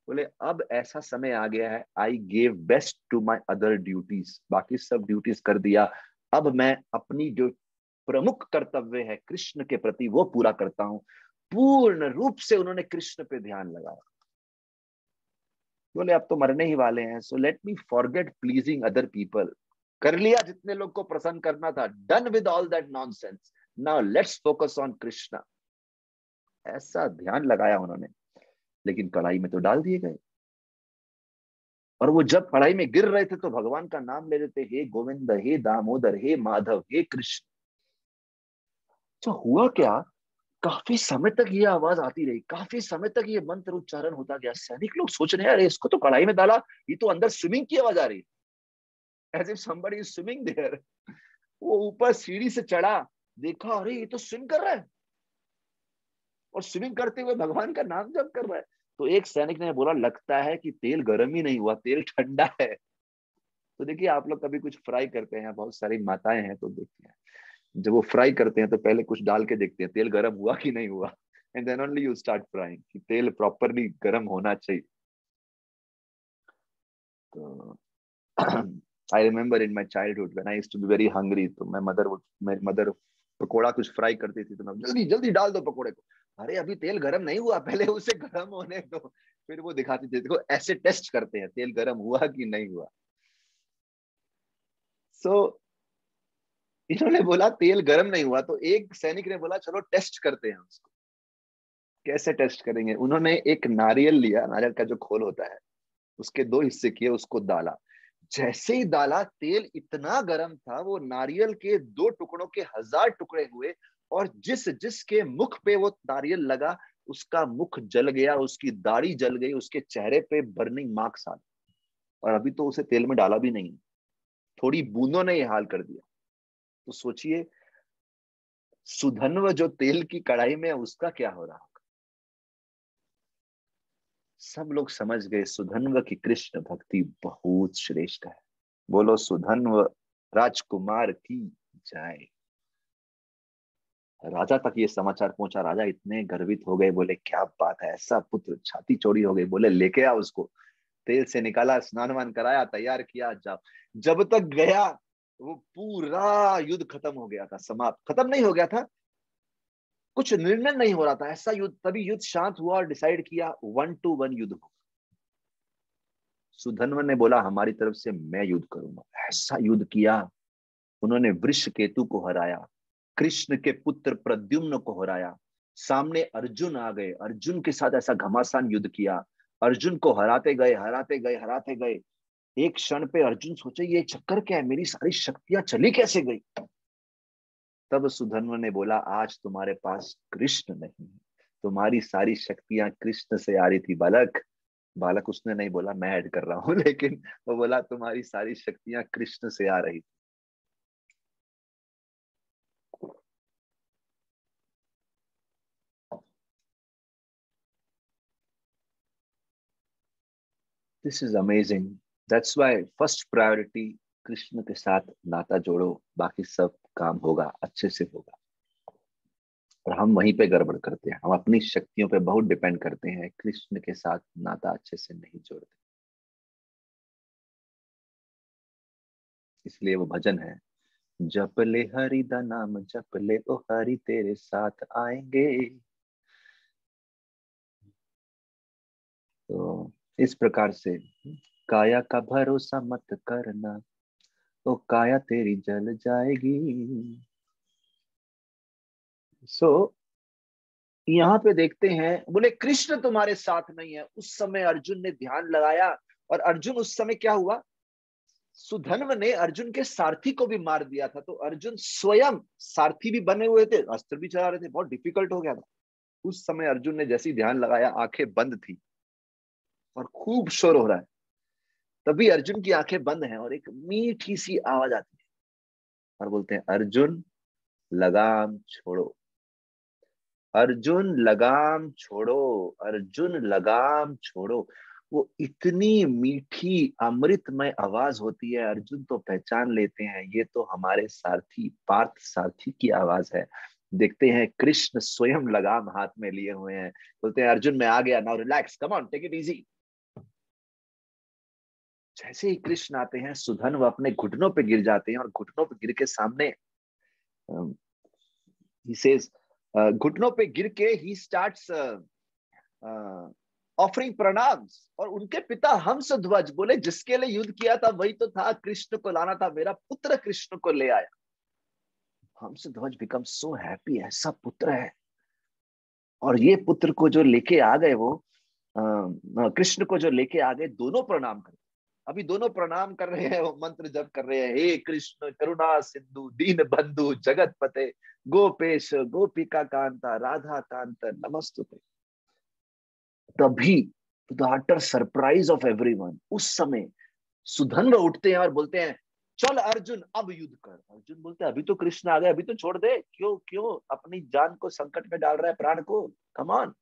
Speaker 1: बोले अब ऐसा समय आ गया है, I gave best to my other duties, बाकी सब ड्यूटीज कर दिया, अब मैं अपनी जो प्रमुख कर्तव्य है कृष्ण के प्रति वो पूरा करता हूं। पूर्ण रूप से उन्होंने कृष्ण पे ध्यान लगाया। बोले अब तो मरने ही वाले हैं, so let me forget pleasing other people. कर लिया जितने लोग को प्रसन्न करना था, done with all that nonsense, now let's focus on Krishna. ऐसा ध्यान लगाया उन्होंने, लेकिन कढ़ाई में तो डाल दिए गए। और वो जब कढ़ाई में गिर रहे थे तो भगवान का नाम ले रहे थे, हे गोविंद, हे दामोदर, हे माधव, हे कृष्ण। तो हुआ क्या, काफी समय तक ये आवाज आती रही, काफी समय तक ये मंत्र उच्चारण होता गया। सैनिक लोग सोच रहे हैं अरे इसको तो कढ़ाई में डाला, ये तो अंदर स्विमिंग की आवाज आ रही है, as if somebody is swimming there. वो ऊपर सीढ़ी से चढ़ा, देखा अरे ये तो स्विम कर रहा है, और स्विमिंग करते हुए भगवान का नाम जप कर रहा है। तो एक सैनिक ने बोला लगता है कि तेल गर्म ही नहीं हुआ, तेल ठंडा है। तो देखिए आप लोग कभी कुछ फ्राई करते हैं, बहुत सारी माताएं हैं तो देखते हैं, जब वो फ्राई करते हैं तो पहले कुछ डाल के देखते हैं तेल गर्म हुआ कि नहीं हुआ, and then only you start frying, कि तेल प्रॉपरली गर्म होना चाहिए। तो I remember in my childhood when I used to be very hungry, तो मेरी मदर पकोड़ा कुछ फ्राई करती थी, तो मैं जल्दी जल्दी डाल दो पकोड़े को। अरे अभी तेल गर्म नहीं हुआ, पहले उसे गर्म होने दो। फिर वो दिखाती थी, देखो ऐसे टेस्ट करते हैं तेल गर्म हुआ कि नहीं हुआ। सो इन्होंने बोला तेल गर्म नहीं हुआ, तो एक सैनिक ने बोला चलो टेस्ट करते हैं उसको। कैसे टेस्ट करेंगे, उन्होंने एक नारियल लिया, नारियल का जो खोल होता है उसके दो हिस्से किए, उसको डाला। जैसे ही डाला तेल इतना गर्म था, वो नारियल के दो टुकड़ों के 1000 टुकड़े हुए, और जिस जिसके मुख पे वो नारियल लगा उसका मुख जल गया, उसकी दाढ़ी जल गई, उसके चेहरे पे बर्निंग मार्क्स आ गए। और अभी तो उसे तेल में डाला भी नहीं, थोड़ी बूंदों ने ये हाल कर दिया। तो सोचिए सुधन्व जो तेल की कढ़ाई में है उसका क्या हो रहा। सब लोग समझ गए सुधन्व की कृष्ण भक्ति बहुत श्रेष्ठ है। बोलो सुधन्व राजकुमार की जय। राजा तक ये समाचार पहुंचा, राजा इतने गर्वित हो गए, बोले क्या बात है, ऐसा पुत्र, छाती चौड़ी हो गई। बोले लेके आ उसको। तेल से निकाला, स्नान वान कराया, तैयार किया, जब तक गया वो पूरा युद्ध खत्म हो गया था, समाप्त, खत्म नहीं हो गया था, कुछ निर्णय नहीं हो रहा था, ऐसा युद्ध। तभी युद्ध शांत हुआ और डिसाइड किया 1-to-1 युद्ध हो। सुधन्व ने बोला हमारी तरफ से मैं युद्ध करूंगा, ऐसा युद्ध किया। उन्होंने वृषकेतु को हराया, कृष्ण के पुत्र प्रद्युम्न को हराया, सामने अर्जुन आ गए, अर्जुन के साथ ऐसा घमासान युद्ध किया। अर्जुन को हराते गए, हराते गए, हराते गए। एक क्षण पे अर्जुन सोचे ये चक्कर क्या है, मेरी सारी शक्तियां चली कैसे गई। तब सुधन्व ने बोला, आज तुम्हारे पास कृष्ण नहीं है, तुम्हारी सारी शक्तियां कृष्ण से आ रही थी बालक। बालक उसने नहीं बोला, मैं ऐड कर रहा हूं, लेकिन वो बोला तुम्हारी सारी शक्तियां कृष्ण से आ रही थी। This is amazing. That's why first priority Krishna के साथ नाता जोड़ो, बाकी सब काम होगा, अच्छे से होगा। और हम वहीं पे गड़बड़ करते हैं, हम अपनी शक्तियों पे बहुत डिपेंड करते हैं, कृष्ण के साथ नाता अच्छे से नहीं जोड़ते। इसलिए वो भजन है, जप ले हरि दा नाम जप ले, ओ हरि तेरे साथ आएंगे। तो इस प्रकार से, काया का भरोसा मत करना, तो काया तेरी जल जाएगी। सो यहाँ पे देखते हैं, बोले कृष्ण तुम्हारे साथ नहीं है। उस समय अर्जुन ने ध्यान लगाया, और अर्जुन उस समय क्या हुआ, सुधन्व ने अर्जुन के सारथी को भी मार दिया था। तो अर्जुन स्वयं सारथी भी बने हुए थे, अस्त्र भी चला रहे थे, बहुत डिफिकल्ट हो गया था। उस समय अर्जुन ने जैसे ही ध्यान लगाया, आंखें बंद थी और खूब शोर हो रहा है। तभी अर्जुन की आंखें बंद हैं और एक मीठी सी आवाज आती है और बोलते हैं, अर्जुन लगाम छोड़ो, अर्जुन लगाम छोड़ो, अर्जुन लगाम छोड़ो। वो इतनी मीठी अमृतमय आवाज होती है, अर्जुन तो पहचान लेते हैं ये तो हमारे सारथी पार्थ सारथी की आवाज है। देखते हैं कृष्ण स्वयं लगाम हाथ में लिए हुए हैं, बोलते हैं, अर्जुन मैं आ गया, now relax, come on, take it easy. जैसे ही कृष्ण आते हैं, सुधन्व अपने घुटनों पे गिर जाते हैं, और घुटनों पे गिर के सामने he says, घुटनों पे गिर के ही स्टार्ट्स ऑफरिंग प्रणाम्स। और उनके पिता हंसध्वज बोले, जिसके लिए युद्ध किया था वही तो था, कृष्ण को लाना था, मेरा पुत्र कृष्ण को ले आया। हंसध्वज बिकम सो हैप्पी, ऐसा पुत्र है। और ये पुत्र को जो लेके आ गए, वो कृष्ण को जो लेके आ गए, दोनों प्रणाम कर, अभी दोनों प्रणाम कर रहे हैं, वो मंत्र जप कर रहे हैं, हे कृष्ण करुणा सिंधु दीन बंधु जगत पते, गोपेश गोपिका कांता राधा कांत नमस्तुते। तभी to the utter surprise of everyone, उस समय सुधन्व उठते हैं और बोलते हैं, चल अर्जुन अब युद्ध कर। अर्जुन बोलते हैं, अभी तो कृष्ण आ गए, अभी तो छोड़ दे, क्यों क्यों अपनी जान को संकट में डाल रहा है, प्राण को, कम ऑन।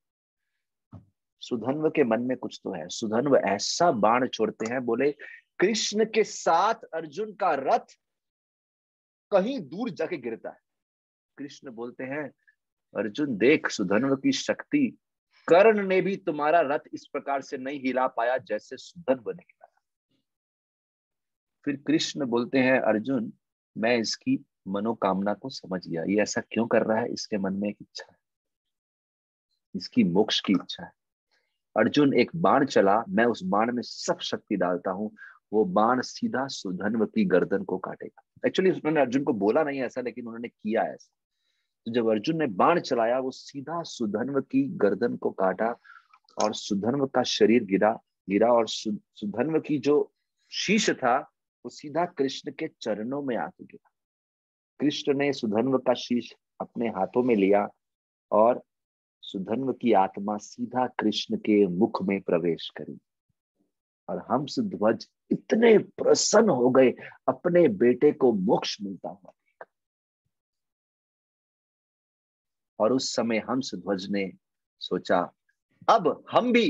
Speaker 1: सुधन्व के मन में कुछ तो है। सुधन्व ऐसा बाण छोड़ते हैं, बोले कृष्ण के साथ अर्जुन का रथ कहीं दूर जाके गिरता है। कृष्ण बोलते हैं, अर्जुन देख सुधन्व की शक्ति, कर्ण ने भी तुम्हारा रथ इस प्रकार से नहीं हिला पाया जैसे सुधन्व ने हिलाया। फिर कृष्ण बोलते हैं, अर्जुन मैं इसकी मनोकामना को समझ गया, ये ऐसा क्यों कर रहा है, इसके मन में एक इच्छा है, इसकी मोक्ष की इच्छा है। अर्जुन एक बाण चला, मैं उस बाण में सब शक्ति डालता हूं, वो बाण सीधा सुधन्व की गर्दन को काटेगा। एक्चुअली उन्होंने अर्जुन को बोला नहीं ऐसा, लेकिन उन्होंने किया ऐसा। तो जब अर्जुन ने बाण चलाया, वो सीधा सुधन्व की गर्दन को काटा, और सुधन्व का शरीर गिरा गिरा और सुधन्व की जो शीश था, वो सीधा कृष्ण के चरणों में आके गिरा। कृष्ण ने सुधन्व का शीश अपने हाथों में लिया, और सुधन्व की आत्मा सीधा कृष्ण के मुख में प्रवेश करी। और हंसध्वज इतने प्रसन्न हो गए, अपने बेटे को मोक्ष मिलता हुआ। और उस समय हंसध्वज ने सोचा, अब हम भी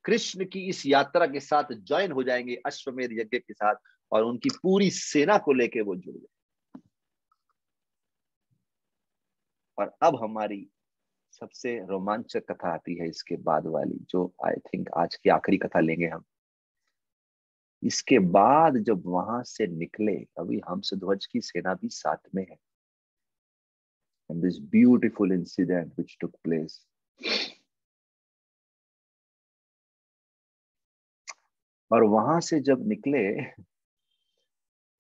Speaker 1: कृष्ण की इस यात्रा के साथ ज्वाइन हो जाएंगे, अश्वमेध यज्ञ के साथ, और उनकी पूरी सेना को लेके वो जुड़ गए। और अब हमारी सबसे रोमांचक कथा आती है इसके बाद वाली, जो आई थिंक आज की आखिरी कथा लेंगे हम। इसके बाद जब वहां से निकले, अभी हंसध्वज की सेना भी साथ में है, and this beautiful incident which took place. और वहां से जब निकले,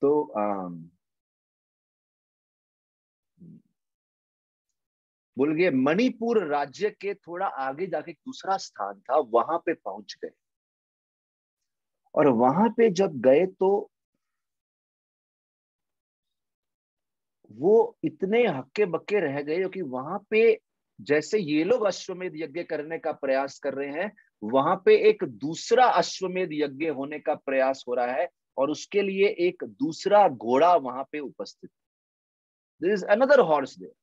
Speaker 1: तो बोल गए, मणिपुर राज्य के थोड़ा आगे जाके दूसरा स्थान था, वहां पे पहुंच गए। और वहां पे जब गए, तो वो इतने हक्के बक्के रह गए कि वहां पे जैसे ये लोग अश्वमेध यज्ञ करने का प्रयास कर रहे हैं, वहां पे एक दूसरा अश्वमेध यज्ञ होने का प्रयास हो रहा है, और उसके लिए एक दूसरा घोड़ा वहां पे उपस्थित। There is another horse there.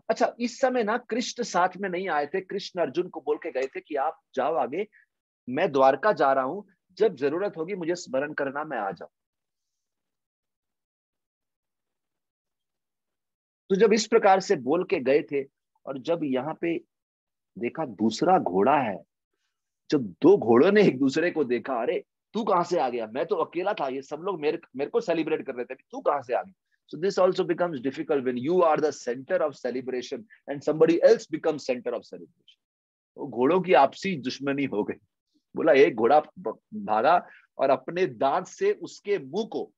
Speaker 1: अच्छा, इस समय ना कृष्ण साथ में नहीं आए थे। कृष्ण अर्जुन को बोल के गए थे कि आप जाओ आगे, मैं द्वारका जा रहा हूं, जब जरूरत होगी मुझे स्मरण करना, मैं आ जाऊं। तो जब इस प्रकार से बोल के गए थे, और जब यहाँ पे देखा दूसरा घोड़ा है, जब दो घोड़ों ने एक दूसरे को देखा, अरे तू कहां से आ गया, मैं तो अकेला था, ये सब लोग मेरे मेरे को सेलिब्रेट कर रहे थे, तू कहां से आ गया। So this also becomes difficult when you are the center of celebration and somebody else becomes center of celebration. वो घोड़ों की आपसी दुश्मनी हो गई। बोला एक घोड़ा भागा और अपने दांत से उसके मुंह को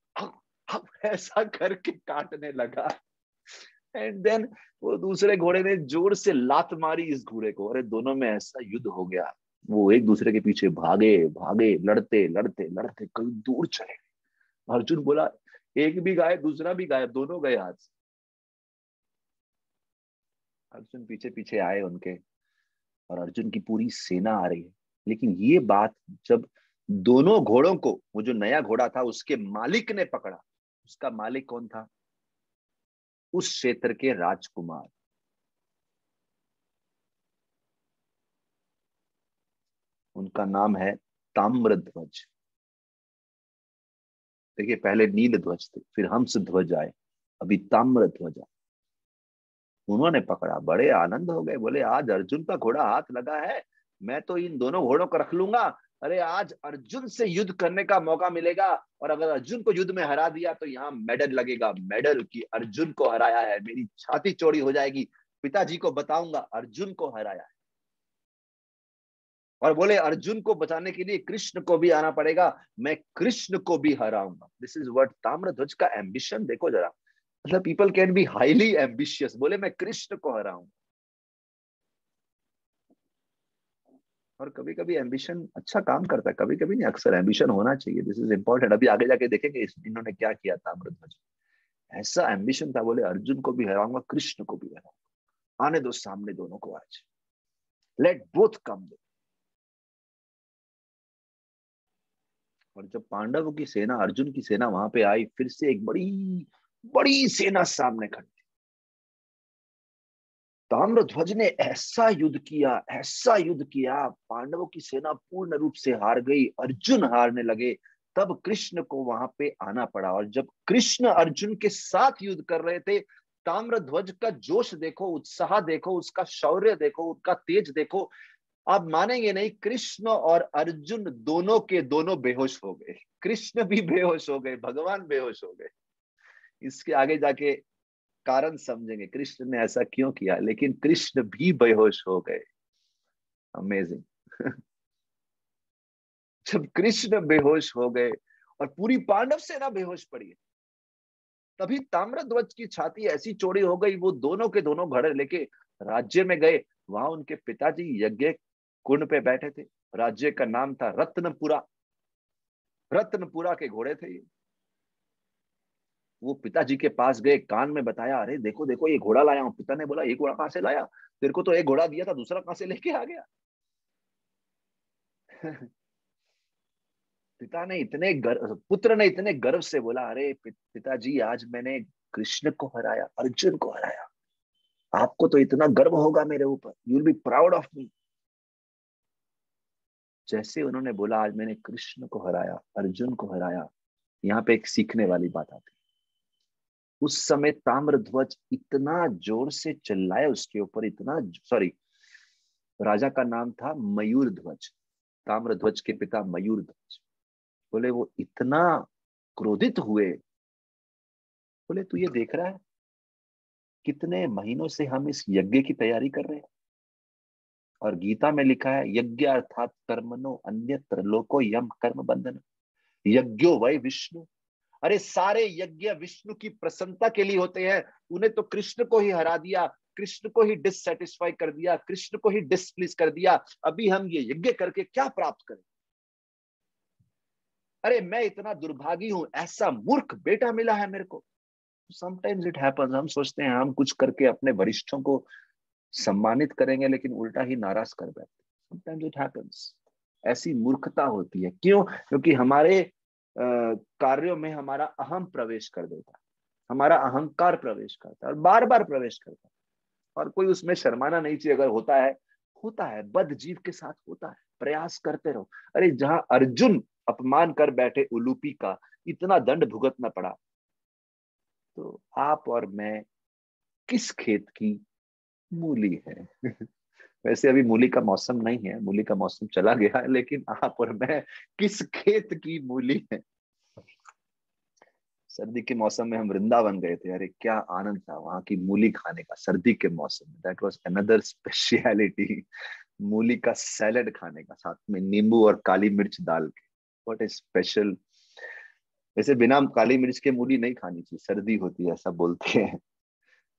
Speaker 1: ऐसा करके काटने लगा, एंड देन वो दूसरे घोड़े ने जोर से लात मारी इस घोड़े को। अरे दोनों में ऐसा युद्ध हो गया, वो एक दूसरे के पीछे भागे भागे, लड़ते लड़ते लड़ते कहीं दूर चले गए। अर्जुन बोला एक भी गायब, दूसरा भी गायब, दोनों गए हाथ से। अर्जुन पीछे पीछे आए उनके, और अर्जुन की पूरी सेना आ रही है। लेकिन ये बात जब दोनों घोड़ों को, वो जो नया घोड़ा था उसके मालिक ने पकड़ा, उसका मालिक कौन था? उस क्षेत्र के राजकुमार, उनका नाम है ताम्रध्वज। देखिए पहले नील ध्वज थे, फिर हंस ध्वज आए, अभी ताम्रध्वज आए। उन्होंने पकड़ा, बड़े आनंद हो गए, बोले आज अर्जुन का घोड़ा हाथ लगा है, मैं तो इन दोनों घोड़ों को रख लूंगा। अरे आज अर्जुन से युद्ध करने का मौका मिलेगा, और अगर अर्जुन को युद्ध में हरा दिया तो यहाँ मेडल लगेगा, मेडल की अर्जुन को हराया है, मेरी छाती चौड़ी हो जाएगी, पिताजी को बताऊंगा अर्जुन को हराया है। और बोले अर्जुन को बचाने के लिए कृष्ण को भी आना पड़ेगा, मैं कृष्ण को भी हराऊंगा। दिस इज व्हाट ताम्रध्वज का एम्बिशन देखो जरा। मतलब people can be highly ambitious, बोले मैं कृष्ण को हराऊंगा। और कभी कभी एम्बिशन अच्छा काम करता है, कभी कभी नहीं, अक्सर एम्बिशन होना चाहिए। This is important. अभी आगे जाके देखेंगे इन्होंने क्या किया ताम्रध्वज। ऐसा एम्बिशन था, बोले अर्जुन को भी हराऊंगा, कृष्ण को भी हराऊंगा, आने दो सामने दोनों को आज, लेट बोथ कम। और जब पांडवों की सेना, अर्जुन की सेना वहां पे आई, फिर से एक बड़ी बड़ी सेना सामने खड़ी। ताम्रध्वज ने ऐसा युद्ध किया, ऐसा युद्ध किया, पांडवों की सेना पूर्ण रूप से हार गई, अर्जुन हारने लगे। तब कृष्ण को वहां पे आना पड़ा, और जब कृष्ण अर्जुन के साथ युद्ध कर रहे थे, ताम्रध्वज का जोश देखो, उत्साह देखो, उसका शौर्य देखो, उसका तेज देखो। आप मानेंगे नहीं, कृष्ण और अर्जुन दोनों के दोनों बेहोश हो गए। कृष्ण भी बेहोश हो गए, भगवान बेहोश हो गए। इसके आगे जाके कारण समझेंगे कृष्ण ने ऐसा क्यों किया, लेकिन कृष्ण भी बेहोश हो गए। अमेजिंग। जब कृष्ण बेहोश हो गए और पूरी पांडव सेना बेहोश पड़ी, तभी ताम्रध्वज की छाती ऐसी चौड़ी हो गई, वो दोनों के दोनों घड़े लेके राज्य में गए। वहां उनके पिताजी यज्ञ कुंड पे बैठे थे। राज्य का नाम था रत्नपुरा। रत्नपुरा के घोड़े थे ये। वो पिताजी के पास गए, कान में बताया, अरे देखो देखो ये घोड़ा लाया हूं। पिता ने बोला ये घोड़ा कहां से लाया, तेरे को तो एक घोड़ा दिया था, दूसरा कहां से लेके आ गया। पुत्र ने इतने गर्व से बोला, अरे पिताजी आज मैंने कृष्ण को हराया, अर्जुन को हराया, आपको तो इतना गर्व होगा मेरे ऊपर, you will be proud of me. जैसे उन्होंने बोला आज मैंने कृष्ण को हराया, अर्जुन को हराया, यहाँ पे एक सीखने वाली बात आती। उस समय ताम्रध्वज इतना जोर से चिल्लाए उसके ऊपर, इतना, सॉरी, राजा का नाम था मयूर ध्वज, ताम्रध्वज के पिता मयूर ध्वज। बोले वो इतना क्रोधित हुए, बोले तू ये देख रहा है कितने महीनों से हम इस यज्ञ की तैयारी कर रहे हैं, और गीता में लिखा है यज्ञ अर्थात कर्मणो अन्यत्र लोको यम कर्म बंधन, यज्ञो वै विष्णु। अरे सारे यज्ञ विष्णु की प्रसन्नता के लिए होते हैं, उन्हें तो कृष्ण को ही हरा दिया, कृष्ण को ही डिससेटिस्फाई कर दिया, कृष्ण को ही डिसप्लीज कर दिया, अभी हम ये यज्ञ करके क्या प्राप्त करें। अरे मैं इतना दुर्भागी हूं, ऐसा मूर्ख बेटा मिला है मेरे को। समटाइम्स इट हैपेंस, हम सोचते हैं हम कुछ करके अपने वरिष्ठों को सम्मानित करेंगे, लेकिन उल्टा ही नाराज कर बैठते। Sometimes it happens. ऐसी मूर्खता होती है। क्यों? क्योंकि हमारे कार्यों में हमारा अहम प्रवेश कर देता है, हमारा अहंकार प्रवेश करता है, और बार बार प्रवेश करता है, और कोई उसमें शर्माना नहीं चाहिए। अगर होता है, होता है, बद जीव के साथ होता है, प्रयास करते रहो। अरे जहां अर्जुन अपमान कर बैठे उलूपी का, इतना दंड भुगतना पड़ा, तो आप और मैं किस खेत की मूली है? वैसे अभी मूली का मौसम नहीं है, मूली का मौसम चला गया है, लेकिन आप और मैं किस खेत की मूली है? सर्दी के मौसम में हम वृंदावन गए थे, अरे क्या आनंद था वहां की मूली खाने का सर्दी के मौसम में। दैट वाज अनदर स्पेशलिटी, मूली का सैलेड खाने का, साथ में नींबू और काली मिर्च डाल के। What is special. वैसे बिना काली मिर्च के मूली नहीं खानी चाहिए, सर्दी होती है ऐसा बोलते हैं।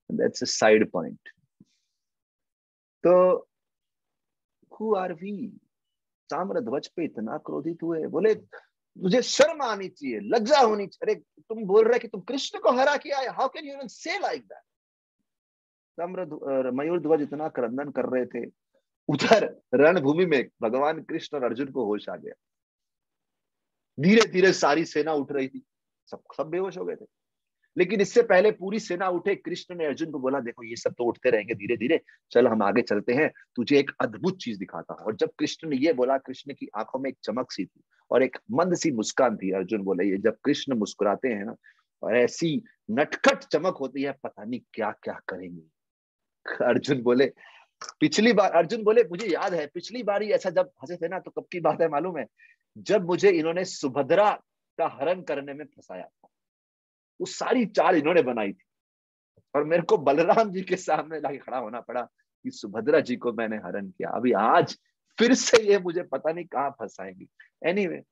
Speaker 1: That's a side point. तो हु आर वी? ताम्रध्वज पे इतना क्रोधित हुए, बोले तुझे शर्म आनी चाहिए, लज्जा होनी चाहिए। अरे तुम बोल रहे कि तुम कृष्ण को हरा के आए, हाउ कैन यू इवन से लाइक दैट? ताम्र मयूर ध्वज इतना क्रंदन कर रहे थे, उधर रणभूमि में भगवान कृष्ण और अर्जुन को होश आ गया। धीरे धीरे सारी सेना उठ रही थी, सब बेहोश हो गए थे। लेकिन इससे पहले पूरी सेना उठे, कृष्ण ने अर्जुन को बोला देखो ये सब तो उठते रहेंगे धीरे धीरे, चल हम आगे चलते हैं, तुझे एक अद्भुत चीज दिखाता हूं। और जब कृष्ण ने ये बोला, कृष्ण की आंखों में एक चमक सी थी और एक मंद सी मुस्कान थी। अर्जुन बोले ये जब कृष्ण मुस्कुराते हैं ना, और ऐसी नटखट चमक होती है, पता नहीं क्या क्या करेंगे। अर्जुन बोले पिछली बार, अर्जुन बोले मुझे याद है पिछली बार ही ऐसा जब हंसे थे ना, तो कब की बात है मालूम है? जब मुझे इन्होंने सुभद्रा का हरण करने में फंसाया था। वो सारी चाल इन्होंने बनाई थी, और मेरे को बलराम जी के सामने लाके खड़ा होना पड़ा कि सुभद्रा जी को मैंने हरण किया। अभी आज फिर से ये मुझे पता नहीं कहां फंसाएंगे। एनीवे,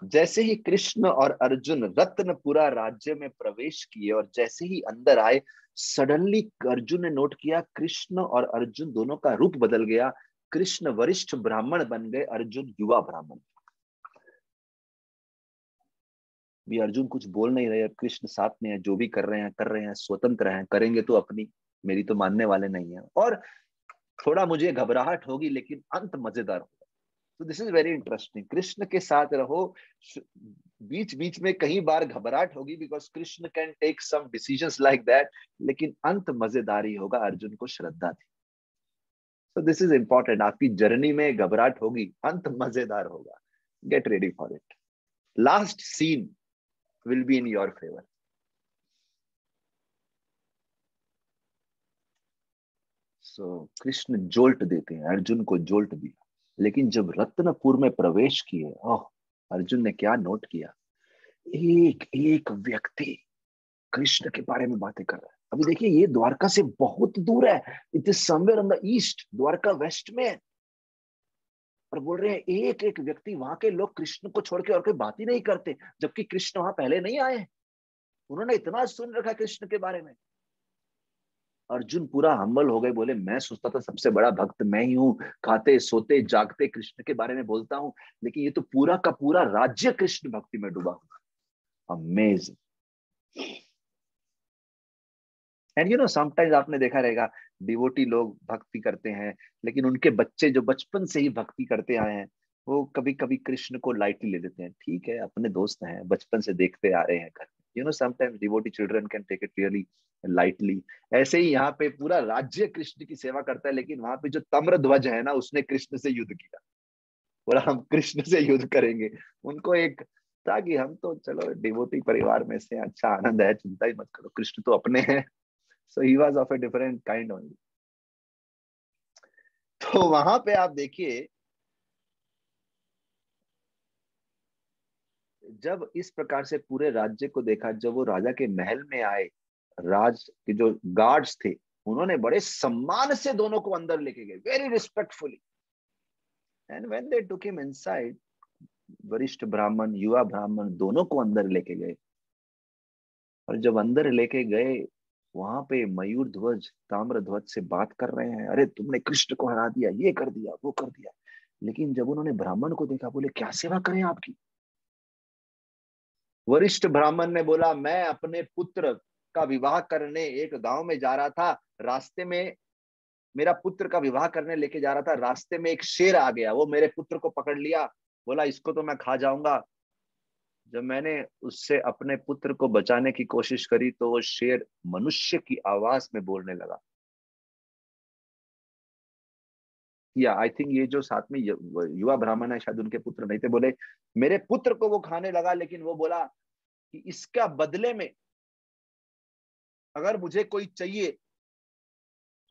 Speaker 1: जैसे ही कृष्ण और अर्जुन रत्नपुरा राज्य में प्रवेश किए और जैसे ही अंदर आए, सडनली अर्जुन ने नोट किया कृष्ण और अर्जुन दोनों का रूप बदल गया। कृष्ण वरिष्ठ ब्राह्मण बन गए, अर्जुन युवा ब्राह्मण। भी अर्जुन कुछ बोल नहीं रहे, कृष्ण साथ में है, जो भी कर रहे हैं, स्वतंत्र हैं, करेंगे तो अपनी, मेरी तो मानने वाले नहीं है। और थोड़ा मुझे घबराहट होगी, लेकिन अंत मजेदार होगा। तो this is very interesting. Krishna के साथ रहो, बीच बीच में कई बार घबराहट होगी, because Krishna can take some decisions like that, लेकिन अंत मजेदार ही होगा। अर्जुन को श्रद्धा थी। तो दिस इज इंपॉर्टेंट। आपकी जर्नी में घबराहट होगी, अंत मजेदार होगा। Get ready for it. Last scene will be in your favor. So Krishna jolt देते हैं, अर्जुन को जोल्ट दिया। लेकिन जब रत्नपुर में प्रवेश किए, ओह, अर्जुन ने क्या नोट किया? एक एक व्यक्ति कृष्ण के बारे में बातें कर रहा है। अभी देखिए, ये द्वारका से बहुत दूर है, it is somewhere on the east, Dwarka west में है। और बोल रहे हैं एक एक व्यक्ति, वहां के लोग कृष्ण को छोड़ के और कोई बात ही नहीं करते, जबकि कृष्ण वहां पहले नहीं आए। उन्होंने इतना सुन रखा कृष्ण के बारे में। अर्जुन पूरा हम्बल हो गए, बोले मैं सोचता था सबसे बड़ा भक्त मैं ही हूँ, खाते सोते जागते कृष्ण के बारे में बोलता हूँ, लेकिन ये तो पूरा का पूरा राज्य कृष्ण भक्ति में डूबा हुआ। Amazing. And you know, sometimes आपने देखा रहेगा, डिवोटी लोग भक्ति करते हैं, लेकिन उनके बच्चे जो बचपन से ही भक्ति करते आए हैं, वो कभी कभी कृष्ण को लाइटली ले लेते हैं। ठीक है, अपने दोस्त हैं, बचपन से देखते आ रहे हैं घर में। You know, sometimes devotee children can take it really lightly. ऐसे ही यहाँ पे पूरा राज्य कृष्ण की सेवा करता है, लेकिन वहां पे जो तम्रध्वज है ना, उसने कृष्ण से युद्ध किया, बोला हम कृष्ण से युद्ध करेंगे। उनको एक था कि हम तो चलो डिवोटी परिवार में से, अच्छा आनंद है, चिंता ही मत करो, कृष्ण तो अपने हैं। So he was of a different kind only. तो वहां पे आप देखिए, जब इस प्रकार से पूरे राज्य को देखा, जब वो राजा के महल में आए, राज के जो गार्ड्स थे, उन्होंने बड़े सम्मान से दोनों को अंदर लेके गए, very respectfully. And when they took him inside, वरिष्ठ ब्राह्मण युवा ब्राह्मण दोनों को अंदर लेके गए। और जब अंदर लेके गए, वहां पे मयूर ध्वज ताम्र ध्वज से बात कर रहे हैं, अरे तुमने कृष्ण को हरा दिया, ये कर दिया, वो कर दिया। लेकिन जब उन्होंने ब्राह्मण को देखा, बोले क्या सेवा करें आपकी? वरिष्ठ ब्राह्मण ने बोला, मैं अपने पुत्र का विवाह करने एक गांव में जा रहा था, रास्ते में मेरा पुत्र का विवाह करने लेके जा रहा था, रास्ते में एक शेर आ गया, वो मेरे पुत्र को पकड़ लिया, बोला इसको तो मैं खा जाऊंगा। जब मैंने उससे अपने पुत्र को बचाने की कोशिश करी तो वो शेर मनुष्य की आवाज में बोलने लगा। या आई थिंक ये जो साथ में युवा ब्राह्मण है, शायद उनके पुत्र नहीं थे, बोले मेरे पुत्र को वो खाने लगा, लेकिन वो बोला कि इसका बदले में अगर मुझे कोई चाहिए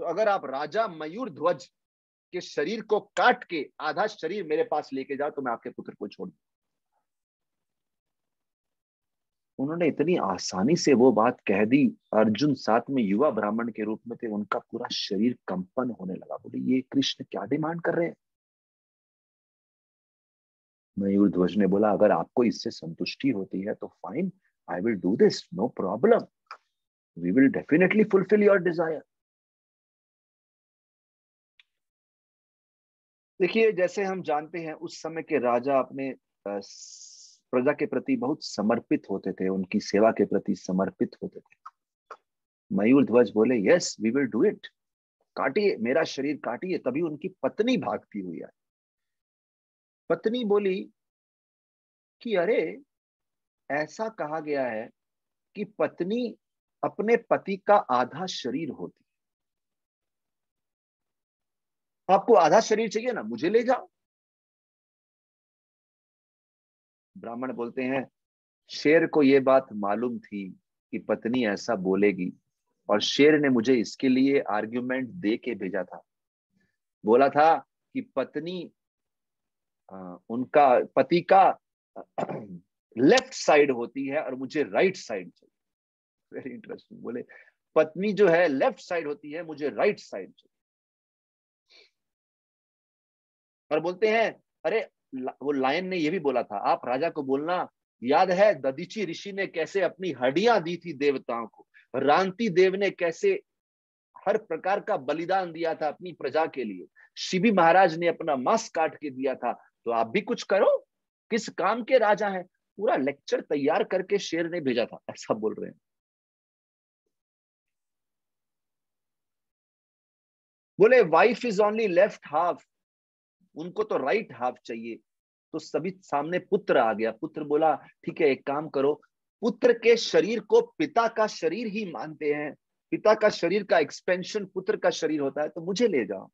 Speaker 1: तो अगर आप राजा मयूर ध्वज के शरीर को काट के आधा शरीर मेरे पास लेके जाओ तो मैं आपके पुत्र को छोड़ दूं। उन्होंने इतनी आसानी से वो बात कह दी। अर्जुन साथ में युवा ब्राह्मण के रूप में थे, उनका पूरा शरीर कंपन होने लगा। बोले ये कृष्ण क्या डिमांड कर रहे हैं। मयूर ध्वज ने बोला, अगर आपको इससे संतुष्टि होती है तो fine, I will do this, no problem, we will definitely fulfil your desire. देखिए, जैसे हम जानते हैं उस समय के राजा अपने प्रजा के प्रति बहुत समर्पित होते थे, उनकी सेवा के प्रति समर्पित होते थे। मयूर ध्वज बोले, yes we will do it, काटिए मेरा शरीर काटिए। तभी उनकी पत्नी भागती हुई आई। पत्नी बोली कि अरे, ऐसा कहा गया है कि पत्नी अपने पति का आधा शरीर होती, आपको आधा शरीर चाहिए ना, मुझे ले जाओ। ब्राह्मण बोलते हैं, शेर को यह बात मालूम थी कि पत्नी ऐसा बोलेगी, और शेर ने मुझे इसके लिए आर्ग्यूमेंट दे के भेजा था। बोला था कि पत्नी उनका पति का लेफ्ट साइड होती है और मुझे राइट साइड चाहिए। Very interesting. बोले पत्नी जो है लेफ्ट साइड होती है, मुझे राइट साइड चाहिए। और बोलते हैं, अरे वो लायन ने ये भी बोला था, आप राजा को बोलना, याद है दधीची ऋषि ने कैसे अपनी हड्डियां दी थी देवताओं को, रांति देव ने कैसे हर प्रकार का बलिदान दिया था अपनी प्रजा के लिए, शिवी महाराज ने अपना मांस काट के दिया था, तो आप भी कुछ करो, किस काम के राजा हैं। पूरा लेक्चर तैयार करके शेर ने भेजा था, ऐसा बोल रहे हैं। बोले wife is only left half, उनको तो राइट हाफ चाहिए। तो सभी सामने पुत्र आ गया। पुत्र बोला, ठीक है एक काम करो, पुत्र के शरीर को पिता का शरीर ही मानते हैं, पिता का शरीर का एक्सपेंशन पुत्र का शरीर होता है, तो मुझे ले जाओ।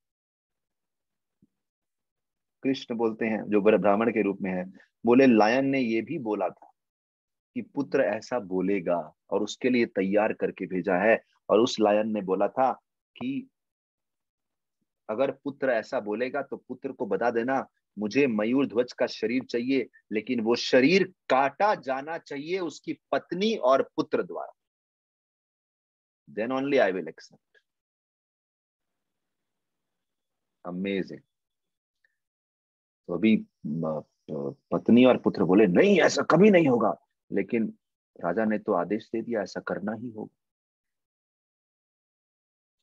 Speaker 1: कृष्ण बोलते हैं, जो ब्राह्मण के रूप में है, बोले लायन ने ये भी बोला था कि पुत्र ऐसा बोलेगा, और उसके लिए तैयार करके भेजा है। और उस लायन ने बोला था कि अगर पुत्र ऐसा बोलेगा तो पुत्र को बता देना, मुझे मयूर ध्वज का शरीर चाहिए, लेकिन वो शरीर काटा जाना चाहिए उसकी पत्नी और पुत्र द्वारा, then only I will accept. Amazing. तो अभी पत्नी और पुत्र बोले, नहीं ऐसा कभी नहीं होगा, लेकिन राजा ने तो आदेश दे दिया, ऐसा करना ही होगा।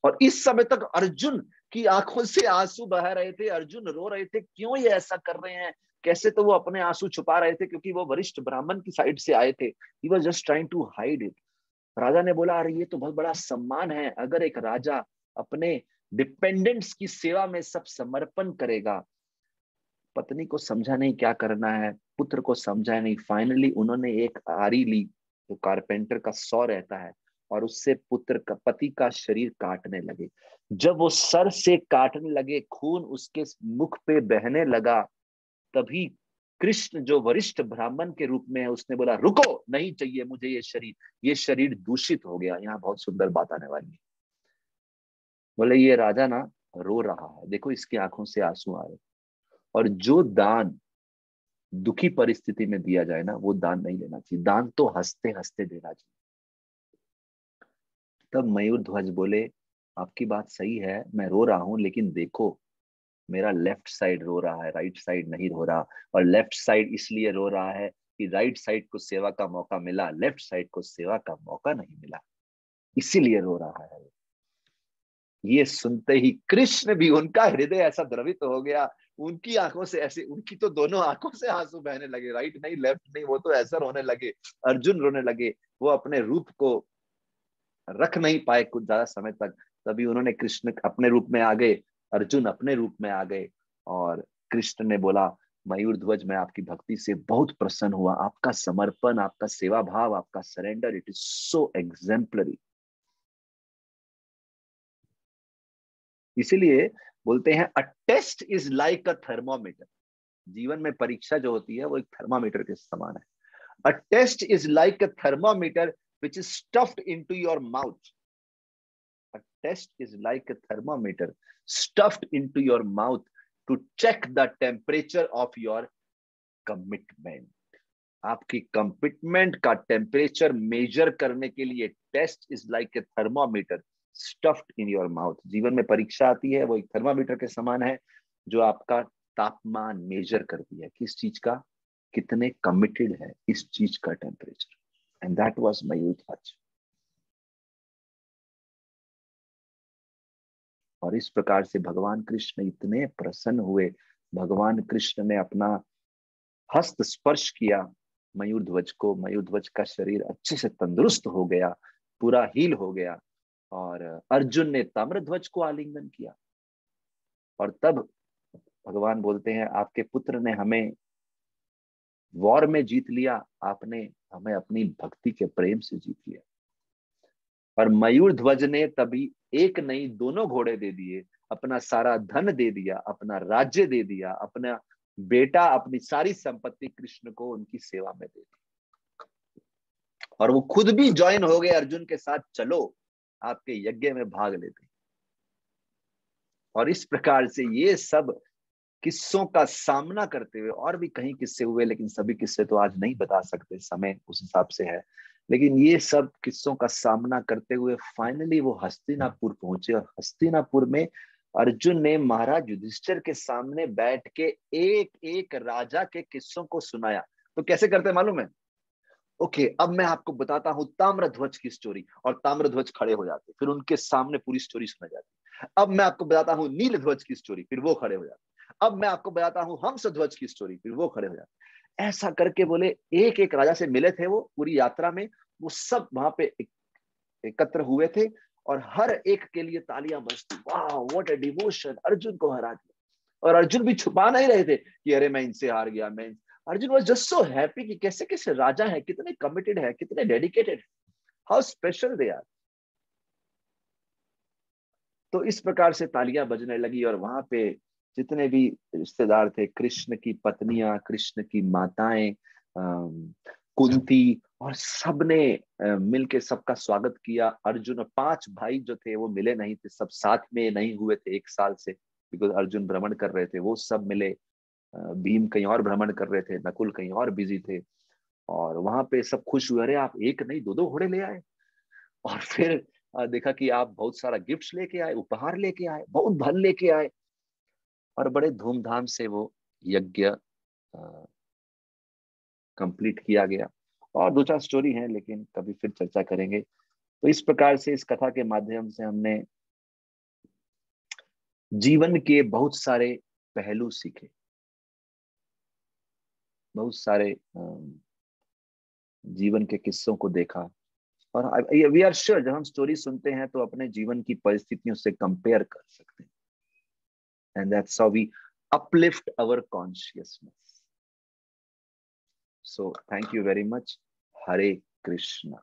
Speaker 1: और इस समय तक अर्जुन की आंखों से आंसू बह रहे थे, अर्जुन रो रहे थे, क्यों ये ऐसा कर रहे हैं, कैसे, तो वो अपने आंसू छुपा रहे थे क्योंकि वो वरिष्ठ ब्राह्मण की साइड से आए थे। He was just trying to hide it. राजा ने बोला, अरे ये तो बहुत बड़ा सम्मान है, अगर एक राजा अपने डिपेंडेंट्स की सेवा में सब समर्पण करेगा। पत्नी को समझा नहीं क्या करना है, पुत्र को समझा नहीं। फाइनली उन्होंने एक आरी ली, जो कारपेंटर का सौ रहता है, और उससे पुत्र का पति का शरीर काटने लगे। जब वो सर से काटने लगे, खून उसके मुख पे बहने लगा, तभी कृष्ण जो वरिष्ठ ब्राह्मण के रूप में है, उसने बोला, रुको, नहीं चाहिए मुझे ये शरीर दूषित हो गया। यहाँ बहुत सुंदर बात आने वाली है। बोले ये राजा ना रो रहा है, देखो इसकी आंखों से आंसू आ रहे। और जो दान दुखी परिस्थिति में दिया जाए ना, वो दान नहीं लेना चाहिए, दान तो हंसते हंसते देना चाहिए। तब मयूर ध्वज बोले, आपकी बात सही है, मैं रो रहा हूं, लेकिन देखो मेरा लेफ्ट साइड रो रहा है, राइट साइड नहीं रो रहा। और लेफ्ट साइड इसलिए रो रहा है कि राइट साइड को सेवा का मौका मिला, लेफ्ट साइड को सेवा का मौका नहीं मिला, इसीलिए रो रहा है। ये सुनते ही कृष्ण भी, उनका हृदय ऐसा द्रवित हो गया, उनकी आंखों से ऐसे, उनकी तो दोनों आंखों से आंसू बहने लगे, राइट नहीं लेफ्ट नहीं, वो तो ऐसा रोने लगे, अर्जुन रोने लगे, वो अपने रूप को रख नहीं पाए कुछ ज्यादा समय तक। तभी उन्होंने, कृष्ण अपने रूप में आ गए, अर्जुन अपने रूप में आ गए, और कृष्ण ने बोला, मयूर ध्वज, मैं आपकी भक्ति से बहुत प्रसन्न हुआ, आपका समर्पण, आपका सेवा भाव, आपका surrender, it is so exemplary. इसीलिए बोलते हैं a test is like a thermometer. जीवन में परीक्षा जो होती है वो एक थर्मामीटर के समान है। A test is like a thermometer which is stuffed into your mouth. A test is like a thermometer stuffed into your mouth to check the temperature of your commitment. आपकी कमिटमेंट का temperature measure करने के लिए test is like a thermometer stuffed in your mouth. जीवन में परीक्षा आती है, वो एक थर्मामीटर के समान है, जो आपका तापमान मेजर करती है, किस चीज का, कितने कमिटेड है इस चीज का टेम्परेचर। एंड दैट वाज मयूर ध्वज। और इस प्रकार से भगवान कृष्ण इतने प्रसन्न हुए, भगवान कृष्ण ने अपना हस्त स्पर्श किया मयूर ध्वज को, मयूर ध्वज का शरीर अच्छे से तंदुरुस्त हो गया, पूरा हील हो गया, और अर्जुन ने ताम्रध्वज को आलिंगन किया। और तब भगवान बोलते हैं, आपके पुत्र ने हमें वॉर में जीत लिया, आपने हमें अपनी भक्ति के प्रेम से जीत लिया। और मयूर ध्वज ने तभी एक नहीं दोनों घोड़े दे दिए, अपना सारा धन दे दिया, अपना राज्य दे दिया, अपना बेटा, अपनी सारी संपत्ति कृष्ण को उनकी सेवा में दे दी। और वो खुद भी ज्वाइन हो गए अर्जुन के साथ, चलो आपके यज्ञ में भाग लेते। और इस प्रकार से ये सब किस्सों का सामना करते हुए, और भी कहीं किस्से हुए, लेकिन सभी किस्से तो आज नहीं बता सकते, समय उस हिसाब से है, लेकिन ये सब किस्सों का सामना करते हुए फाइनली वो हस्तिनापुर पहुंचे। और हस्तिनापुर में अर्जुन ने महाराज युधिष्ठिर के सामने बैठ के एक एक राजा के किस्सों को सुनाया। तो कैसे करते मालूम है? ओके, अब मैं आपको बताता हूं ताम्रध्वज की स्टोरी, और ताम्रध्वज खड़े हो जाते, फिर उनके सामने पूरी स्टोरी सुना जाती। अब मैं आपको बताता हूं नील ध्वज की स्टोरी, फिर वो खड़े हो जाते। अब मैं आपको बताता हूं हंस ध्वज की स्टोरी, फिर वो खड़े हो जाते। ऐसा करके बोले एक एक राजा से मिले थे वो पूरी यात्रा में, वो सब वहां पे एकत्र हुए थे, और हर एक के लिए तालियां बजती, वाह व्हाट अ डिवोशन, अर्जुन को हरा दिया। और अर्जुन भी छुपा नहीं रहे थे कि अरे मैं इनसे हार गया, मैं, Arjun was just so happy कि कैसे कैसे राजा है, कितने कमिटेड है, कितने dedicated, how special they are. तो इस प्रकार से तालियां बजने लगी, और वहां पे जितने भी रिश्तेदार थे, कृष्ण की पत्नियां, कृष्ण की माताएं, कुंती, और सबने मिलके सबका स्वागत किया। अर्जुन और 5 भाई जो थे वो मिले नहीं थे, सब साथ में नहीं हुए थे 1 साल से, बिकॉज अर्जुन भ्रमण कर रहे थे, वो सब मिले। भीम कहीं और भ्रमण कर रहे थे, नकुल कहीं और बिजी थे, और वहां पे सब खुश हुए, अरे आप एक नहीं दो दो घोड़े ले आए। और फिर देखा कि आप बहुत सारा गिफ्ट्स लेके आए, उपहार लेके आए, बहुत धन लेके आए, और बड़े धूमधाम से वो यज्ञ कंप्लीट किया गया। और 2-4 स्टोरी हैं, लेकिन कभी फिर चर्चा करेंगे। तो इस प्रकार से इस कथा के माध्यम से हमने जीवन के बहुत सारे पहलू सीखे, बहुत सारे जीवन के किस्सों को देखा। और वी आर श्योर, जब हम स्टोरी सुनते हैं तो अपने जीवन की परिस्थितियों से कंपेयर कर सकते हैं, and that's how we uplift our consciousness. So thank you very much. Hare Krishna.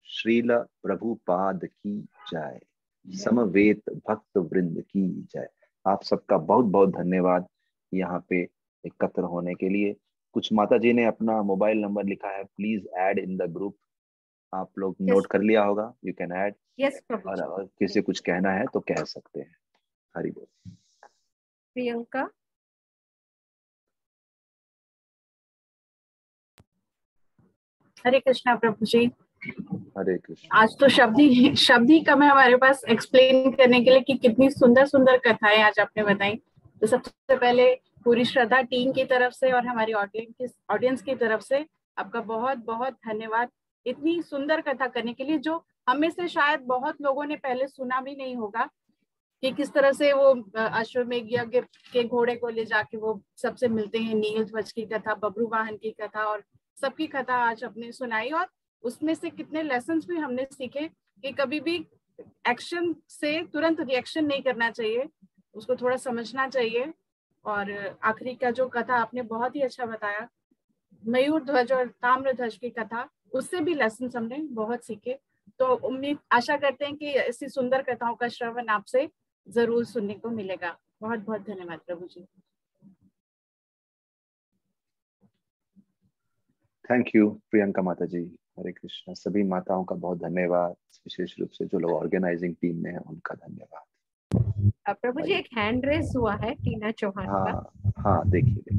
Speaker 1: Srila Prabhupada की जय, समवेत भक्त वृंद की जय। आप सबका बहुत बहुत धन्यवाद यहाँ पे एकत्र होने के लिए। कुछ माता जी ने अपना मोबाइल नंबर लिखा है, please add in the group. आप लोग नोट कर लिया होगा, यू कैन ऐड।
Speaker 2: यस प्रभु
Speaker 1: और
Speaker 2: जी।
Speaker 1: अगर किसी कुछ कहना है तो कह सकते हैं। हरि बोल।
Speaker 2: प्रियंका। हरे कृष्णा प्रभु जी।
Speaker 1: हरे कृष्ण।
Speaker 2: आज तो शब्द ही कम है हमारे पास एक्सप्लेन करने के लिए कि कितनी सुंदर सुंदर कथाएं आज आपने बताई। तो सबसे पहले पूरी श्रद्धा टीम की तरफ से और हमारी ऑडियंस की तरफ से आपका बहुत बहुत धन्यवाद, इतनी सुंदर कथा करने के लिए, जो हमें से शायद बहुत लोगों ने पहले सुना भी नहीं होगा। कि किस तरह से वो अश्वमेध यज्ञ के घोड़े को ले जाके वो सबसे मिलते हैं, नीलध्वज की कथा, बब्रू वाहन की कथा, और सबकी कथा आज आपने सुनाई। और उसमें से कितने लेसन्स भी हमने सीखे कि कभी भी एक्शन से तुरंत रिएक्शन नहीं करना चाहिए, उसको थोड़ा समझना चाहिए। और आखिरी का जो कथा आपने बहुत ही अच्छा बताया, मयूर ध्वज और ताम्र ध्वज की कथा, उससे भी लेसन हमने बहुत सीखे। तो उम्मीद आशा करते हैं कि ऐसी सुंदर कथाओं का श्रवण आपसे जरूर सुनने को मिलेगा। बहुत बहुत धन्यवाद प्रभु जी।
Speaker 1: थैंक यू प्रियंका माता जी। हरे कृष्णा। सभी माताओं का बहुत धन्यवाद, विशेष रूप से जो लोग ऑर्गेनाइजिंग टीम में है उनका धन्यवाद।
Speaker 3: प्रभु जी एक हैंड रेस हुआ है टीना चौहान का।
Speaker 1: हाँ हाँ, देखिए।